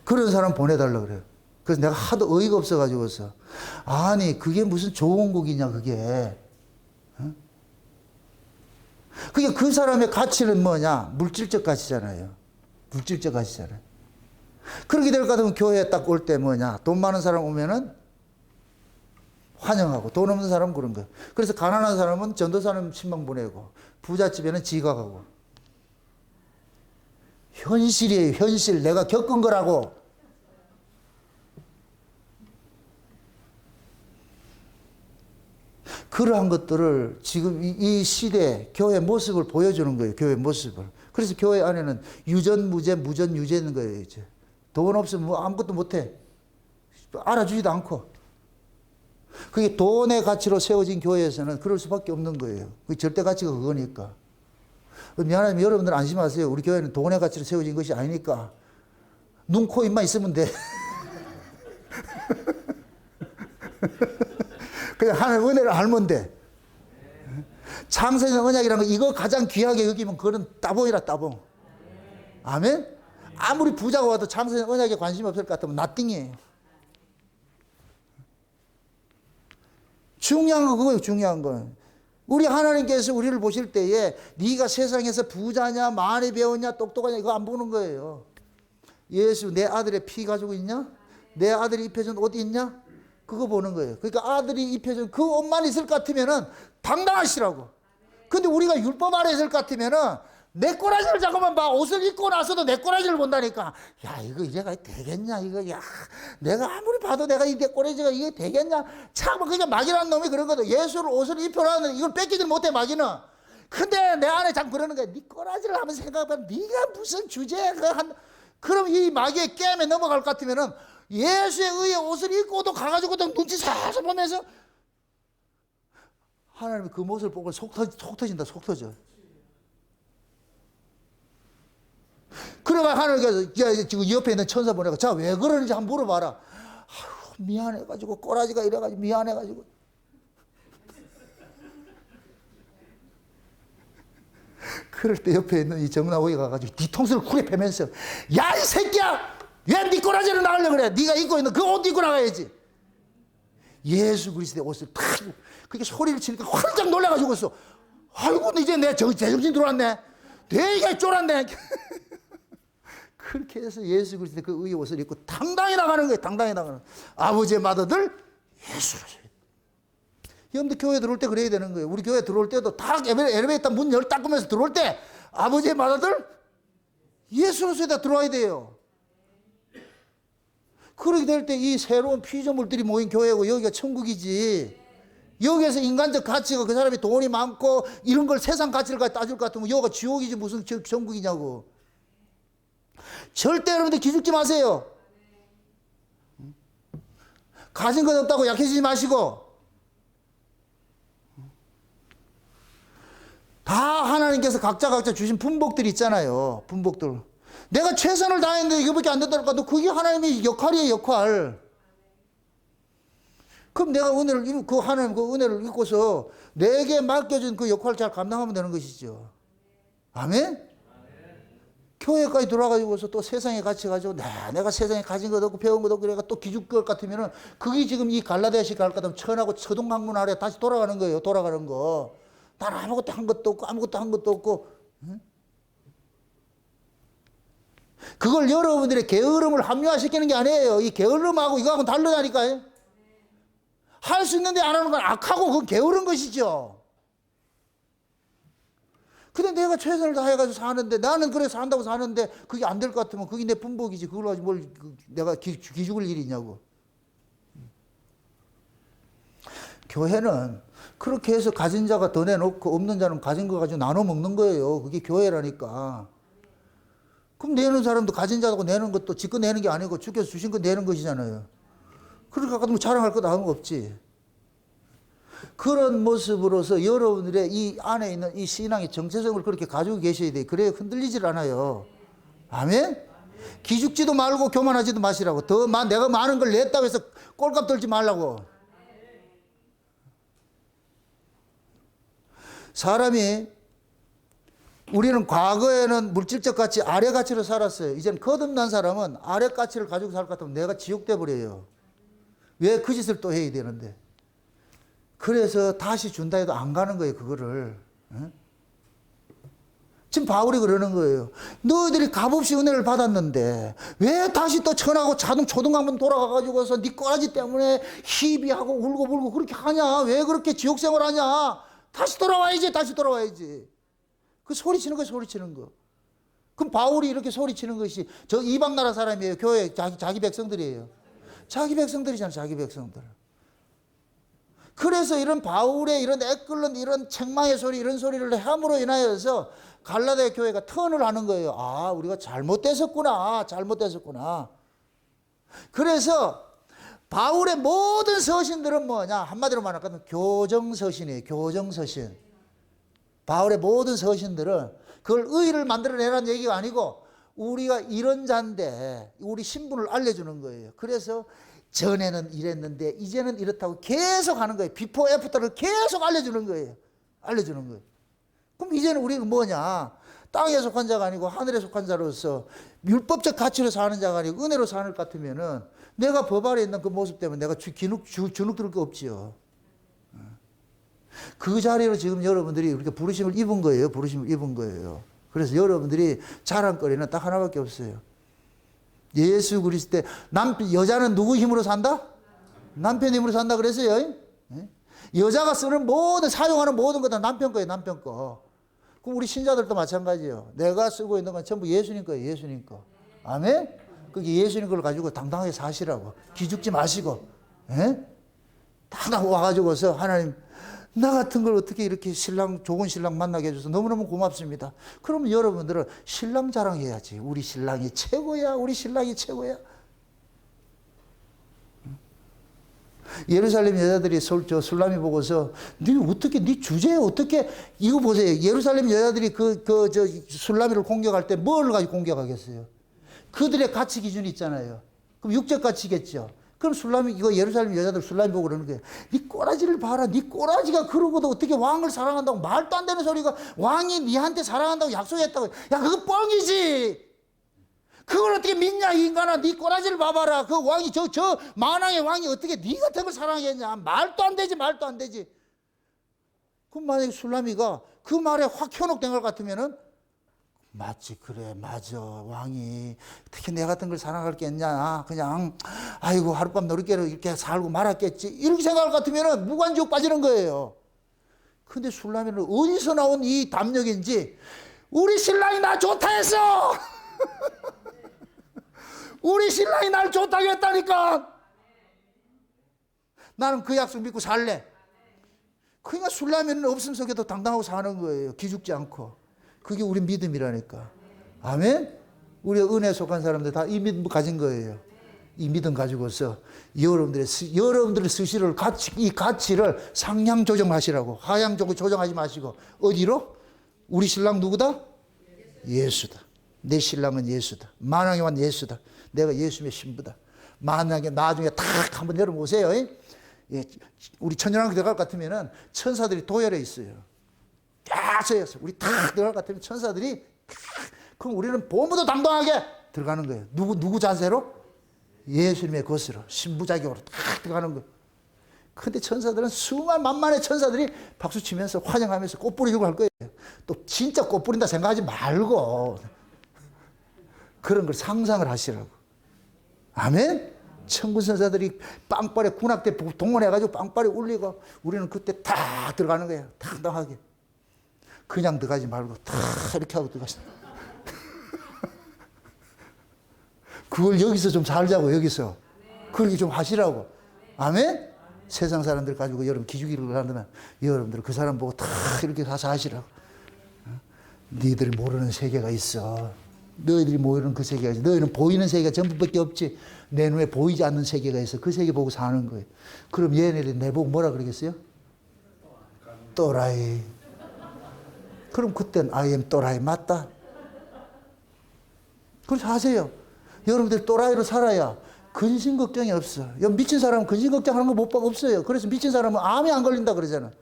그런 사람 보내달라고 그래요. 그래서 내가 하도 어이가 없어가지고서 아니 그게 무슨 좋은 고기냐 그게. 그게 그 사람의 가치는 뭐냐? 물질적 가치잖아요. 물질적 가치잖아요. 그렇게 될 것 같으면 교회에 딱 올 때 뭐냐? 돈 많은 사람 오면은 환영하고 돈 없는 사람은 그런 거예요. 그래서 가난한 사람은 전도사는 신방 보내고 부잣집에는 지가 가고. 현실이에요. 현실. 내가 겪은 거라고. 그러한 것들을 지금 이 시대 교회 모습을 보여주는 거예요. 교회 모습을. 그래서 교회 안에는 유전무죄, 무전유죄인 거예요. 이제 돈 없으면 뭐 아무것도 못해. 알아주지도 않고. 그게 돈의 가치로 세워진 교회에서는 그럴 수밖에 없는 거예요. 그 절대 가치가 그거니까. 미안하지만 여러분들 안심하세요. 우리 교회는 돈의 가치로 세워진 것이 아니니까. 눈, 코, 입만 있으면 돼. 그냥 하나님 은혜를 알면 돼. 창세전 언약이라는 거 이거 가장 귀하게 여기면 그거는 따봉이라 따봉. 아멘? 아무리 부자가 와도 창세전 언약에 관심이 없을 것 같으면 나띵이에요. 중요한 건 그거예요. 중요한 건. 우리 하나님께서 우리를 보실 때에 네가 세상에서 부자냐 많이 배웠냐 똑똑하냐 이거 안 보는 거예요. 예수 내 아들의 피 가지고 있냐? 내 아들이 입혀준 옷 있냐? 그거 보는 거예요. 그러니까 아들이 입혀준 그 옷만 있을 것 같으면은 당당하시라고. 근데 우리가 율법 아래 있을 것 같으면은 내 꼬라지를 잠깐만 봐. 옷을 입고 나서도 내 꼬라지를 본다니까. 야, 이거 이래가 되겠냐, 이거. 야, 내가 아무리 봐도 내가 이 내 꼬라지가 이게 되겠냐. 참, 그냥 마귀라는 놈이 그런 거다. 예수를 옷을 입혀놨는데 이걸 뺏기질 못해, 마귀는. 근데 내 안에 자꾸 그러는 거야. 네 꼬라지를 한번 생각해봐. 네가 무슨 주제야. 그럼 이 마귀의 게임에 넘어갈 것 같으면은 예수의 의해 옷을 입고도 가가지고도 눈치 살살 보면서 하나님이 그 모습을 보고 속 터진다, 속 터져. 그러면 하나님께서 지금 옆에 있는 천사 보내고 자, 왜 그러는지 한번 물어봐라. 아유, 미안해가지고 꼬라지가 이래가지고 미안해가지고. 그럴 때 옆에 있는 이 정나오이가 가가지고 뒤통수를 쿨에 패면서 야 이 새끼야 왜 네 꼬라지를 나가려고 그래. 네가 입고 있는 그 옷 입고 나가야지. 예수 그리스도의 옷을 탁 입고 그렇게 소리를 치니까 활짝 놀라가지고 있어. 아이고 이제 내 제정신 들어왔네. 되게 쫄았네. 그렇게 해서 예수 그리스도의 그 의의 옷을 입고 당당히 나가는 거예요. 당당히 나가는 아버지의 맏아들 예수를. 여러분들 교회 들어올 때 그래야 되는 거예요. 우리 교회 들어올 때도 딱 엘리베이터 문 열 닦으면서 들어올 때 아버지의 맏아들 예수로서에다 들어와야 돼요. 그렇게 될 때 이 새로운 피조물들이 모인 교회고 여기가 천국이지. 여기에서 인간적 가치가 그 사람이 돈이 많고 이런 걸 세상 가치를 따질 것 같으면 여기가 지옥이지 무슨 천국이냐고. 절대 여러분들 기죽지 마세요. 가진 것 없다고 약해지지 마시고 다 하나님께서 각자 주신 분복들이 있잖아요. 분복들. 내가 최선을 다했는데 이거밖에 안 된다니까 너 그게 하나님의 역할이에요. 역할. 그럼 내가 그 하나님 그 은혜를 입고서 내게 맡겨진 그 역할을 잘 감당하면 되는 것이죠. 아멘? 교회까지 들어와가지고서 또 세상에 갇혀 가지고 내가 세상에 가진 것 없고 배운 것 없고 그래가 또 기죽을 것 같으면은 그게 지금 이 갈라디아식 갈 것 같으면 천하고 서동강문 아래 다시 돌아가는 거예요. 돌아가는 거. 난 아무것도 한 것도 없고 아무것도 한 것도 없고. 응? 그걸 여러분들의 게으름을 합리화시키는 게 아니에요. 이 게으름하고 이거하고는 다르다니까요. 할 수 있는데 안 하는 건 악하고 그건 게으른 것이죠. 근데 내가 최선을 다해가지고 사는데 나는 그래 산다고 사는데 그게 안 될 것 같으면 그게 내 분복이지. 그걸 가지고 뭘 내가 기죽을 일이 있냐고. 교회는 그렇게 해서 가진 자가 더 내놓고 없는 자는 가진 거 가지고 나눠 먹는 거예요. 그게 교회라니까. 그럼 내는 사람도 가진 자고 내는 것도 지껏 내는 게 아니고 주께서 주신 거 내는 것이잖아요. 그렇게 아까도 뭐 자랑할 거 아무 없지. 그런 모습으로서 여러분들의 이 안에 있는 이 신앙의 정체성을 그렇게 가지고 계셔야 돼요. 그래야 흔들리질 않아요. 아멘? 기죽지도 말고 교만하지도 마시라고. 내가 많은 걸 냈다고 해서 꼴값 들지 말라고. 사람이 우리는 과거에는 물질적 가치, 아래 가치로 살았어요. 이제는 거듭난 사람은 아래 가치를 가지고 살 것 같으면 내가 지옥돼 버려요. 왜 그 짓을 또 해야 되는데. 그래서 다시 준다 해도 안 가는 거예요, 그거를. 응? 지금 바울이 그러는 거예요. 너희들이 값없이 은혜를 받았는데 왜 다시 또 천하고 초등학문 돌아가가지고서 네 꼬라지 때문에 희비하고 울고불고 그렇게 하냐. 왜 그렇게 지옥생활 하냐. 다시 돌아와야지, 다시 돌아와야지. 그 소리치는 거예요, 소리치는 거. 그럼 바울이 이렇게 소리치는 것이 저 이방 나라 사람이에요. 교회 자기 백성들이에요. 자기 백성들이잖아요, 자기 백성들. 그래서 이런 바울의 이런 애끓는 이런 책망의 소리, 이런 소리를 함으로 인하여서 갈라디아 교회가 턴을 하는 거예요. 아, 우리가 잘못됐었구나, 잘못됐었구나. 그래서 바울의 모든 서신들은 뭐냐? 한마디로 말하면 교정서신이에요, 교정서신. 바울의 모든 서신들은 그걸 의의를 만들어내라는 얘기가 아니고 우리가 이런 자인데 우리 신분을 알려주는 거예요. 그래서 전에는 이랬는데 이제는 이렇다고 계속 하는 거예요. 비포 애프터를 계속 알려주는 거예요. 알려주는 거예요. 그럼 이제는 우리는 뭐냐? 땅에 속한 자가 아니고 하늘에 속한 자로서 율법적 가치로 사는 자가 아니고 은혜로 사는 것 같으면은 내가 법 아래 있는 그 모습 때문에 내가 주눅 들을 거 없지요. 그 자리로 지금 여러분들이 이렇게 부르심을 입은 거예요. 부르심을 입은 거예요. 그래서 여러분들이 자랑거리는 딱 하나밖에 없어요. 예수 그리스도 여자는 누구 힘으로 산다? 남편 힘으로 산다 그랬어요. 여자가 쓰는 사용하는 모든 거 다 남편 거예요, 남편 거. 그럼 우리 신자들도 마찬가지예요. 내가 쓰고 있는 건 전부 예수님 거예요, 예수님 거. 아멘? 그게 예수님 걸 가지고 당당하게 사시라고. 기죽지 마시고. 당당 와가지고서 하나님, 나 같은 걸 어떻게 이렇게 좋은 신랑 만나게 해줘서 너무너무 고맙습니다. 그러면 여러분들은 신랑 자랑해야지. 우리 신랑이 최고야. 우리 신랑이 최고야. 예루살렘 여자들이 술람이 보고서 네 주제에 어떻게 이거 보세요. 예루살렘 여자들이 술람이를 공격할 때 뭘 가지고 공격하겠어요? 그들의 가치 기준이 있잖아요. 그럼 육적 가치겠죠. 그럼 술람이, 이거 예루살렘 여자들 술람이 보고 그러는 거예요. 네 꼬라지를 봐라. 네 꼬라지가 그러고도 어떻게 왕을 사랑한다고, 말도 안 되는 소리가, 왕이 네한테 사랑한다고 약속했다고. 야, 그거 뻥이지. 그걸 어떻게 믿냐, 이 인간아. 네 꼬라지를 봐봐라. 그 왕이, 저 만왕의 왕이 어떻게 네 같은 걸 사랑하겠냐. 말도 안 되지, 말도 안 되지. 그럼 만약에 술람이가 그 말에 확 현혹된 것 같으면은, 맞지, 그래, 맞아. 왕이 어떻게 내 같은 걸 사랑하겠냐. 그냥, 아이고, 하룻밤 노릇개로 이렇게 살고 말았겠지. 이렇게 생각할 것 같으면은 무관지옥 빠지는 거예요. 근데 술람이는 어디서 나온 이 담력인지, 우리 신랑이 나 좋다 했어! 우리 신랑이 날 좋다고 했다니까! 나는 그 약속 믿고 살래. 그러니까 술라면은 없음 속에도 당당하고 사는 거예요. 기죽지 않고. 그게 우리 믿음이라니까. 아멘? 우리 은혜에 속한 사람들 다 이 믿음 가진 거예요. 이 믿음 가지고서 여러분들의 스스로를 이 가치를 상향 조정하시라고. 하향 조정하지 마시고. 어디로? 우리 신랑 누구다? 예수다. 내 신랑은 예수다. 만왕의 왕 예수다. 내가 예수님의 신부다. 만약에 나중에 탁 한번 열어보세요. 예, 우리 천연왕 들어갈 것 같으면은 천사들이 도열해 있어요. 딱 서였어. 우리 탁 들어갈 것 같으면 천사들이 탁, 그럼 우리는 보무도 당당하게 들어가는 거예요. 누구 자세로? 예수님의 것으로, 신부 자격으로 탁 들어가는 거예요. 근데 천사들은 수만 만만의 천사들이 박수 치면서 환영하면서 꽃 뿌리고 할 거예요. 또 진짜 꽃 뿌린다 생각하지 말고 그런 걸 상상을 하시라고. 아멘? 천군 천사들이 빵빠레 군악대 동원해가지고 빵빠레 울리고 우리는 그때 다 들어가는 거예요. 당당하게. 그냥 들어가지 말고 다 이렇게 하고 들어가시다. 그걸 여기서 좀 살자고, 여기서. 그렇게 좀 하시라고. 아멘? 세상 사람들 가지고 여러분 기죽이를 한다면 여러분들 그 사람 보고 다 이렇게 가서 하시라고. 너희들이 모르는 세계가 있어. 너희들이 모르는 그 세계가 있어. 너희는 보이는 세계가 전부밖에 없지. 내 눈에 보이지 않는 세계가 있어. 그 세계 보고 사는 거예요. 그럼 얘네들이 내보고 뭐라 그러겠어요? 또라이. 그럼 그땐 I am 또라이 맞다. 그래서 하세요. 여러분들 또라이로 살아야 근심 걱정이 없어. 미친 사람은 근심 걱정하는 거 못 봐 없어요. 그래서 미친 사람은 암이 안 걸린다 그러잖아.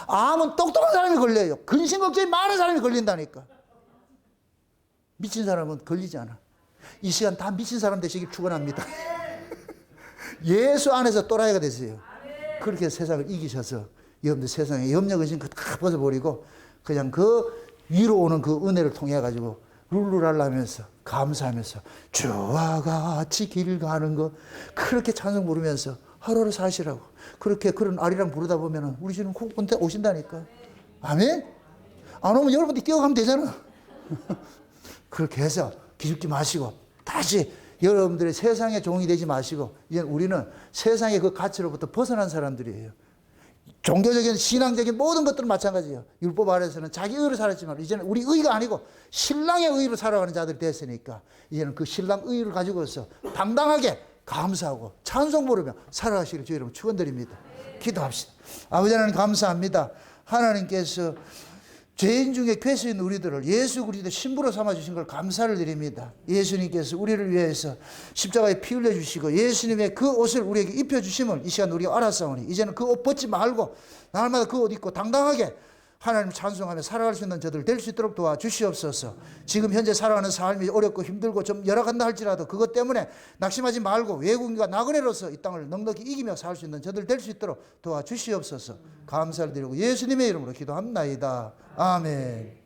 암은 똑똑한 사람이 걸려요. 근심 걱정이 많은 사람이 걸린다니까. 미친 사람은 걸리지 않아. 이 시간 다 미친 사람 되시길 축원합니다. 예수 안에서 또라이가 되세요. 그렇게 세상을 이기셔서 여러분들 세상에 염려 근심 다 벗어버리고 그냥 그 위로 오는 그 은혜를 통해 가지고 룰루랄라 하면서 감사하면서 주와 같이 길 가는 거 그렇게 찬송 부르면서 하루를 사시라고. 그렇게 그런 아리랑 부르다 보면 우리 주님 꼭 오신다니까. 아멘? 안 오면 여러분들이 뛰어가면 되잖아. 그렇게 해서 기죽지 마시고 다시 여러분들의 세상의 종이 되지 마시고 이제 우리는 세상의 그 가치로부터 벗어난 사람들이에요. 종교적인 신앙적인 모든 것들은 마찬가지예요. 율법 아래서는 자기 의로 살았지만 이제는 우리 의가 아니고 신랑의 의로 살아가는 자들이 됐으니까 이제는 그 신랑 의를 가지고서 당당하게 감사하고 찬송 부르며 살아가시기를 주의 이름으로 축원드립니다. 기도합시다. 아버지 하나님 감사합니다. 하나님께서 죄인 중에 괴수인 우리들을 예수 그리스도 신부로 삼아주신 걸 감사를 드립니다. 예수님께서 우리를 위해서 십자가에 피 흘려주시고 예수님의 그 옷을 우리에게 입혀주심을 이 시간 우리가 알았사오니 이제는 그 옷 벗지 말고 날마다 그 옷 입고 당당하게 하나님을 찬송하며 살아갈 수 있는 저들 될 수 있도록 도와주시옵소서. 지금 현재 살아가는 삶이 어렵고 힘들고 좀 열악한다 할지라도 그것 때문에 낙심하지 말고 외국인과 나그네로서 이 땅을 넉넉히 이기며 살 수 있는 저들 될 수 있도록 도와주시옵소서. 감사를 드리고 예수님의 이름으로 기도합나이다. 아멘.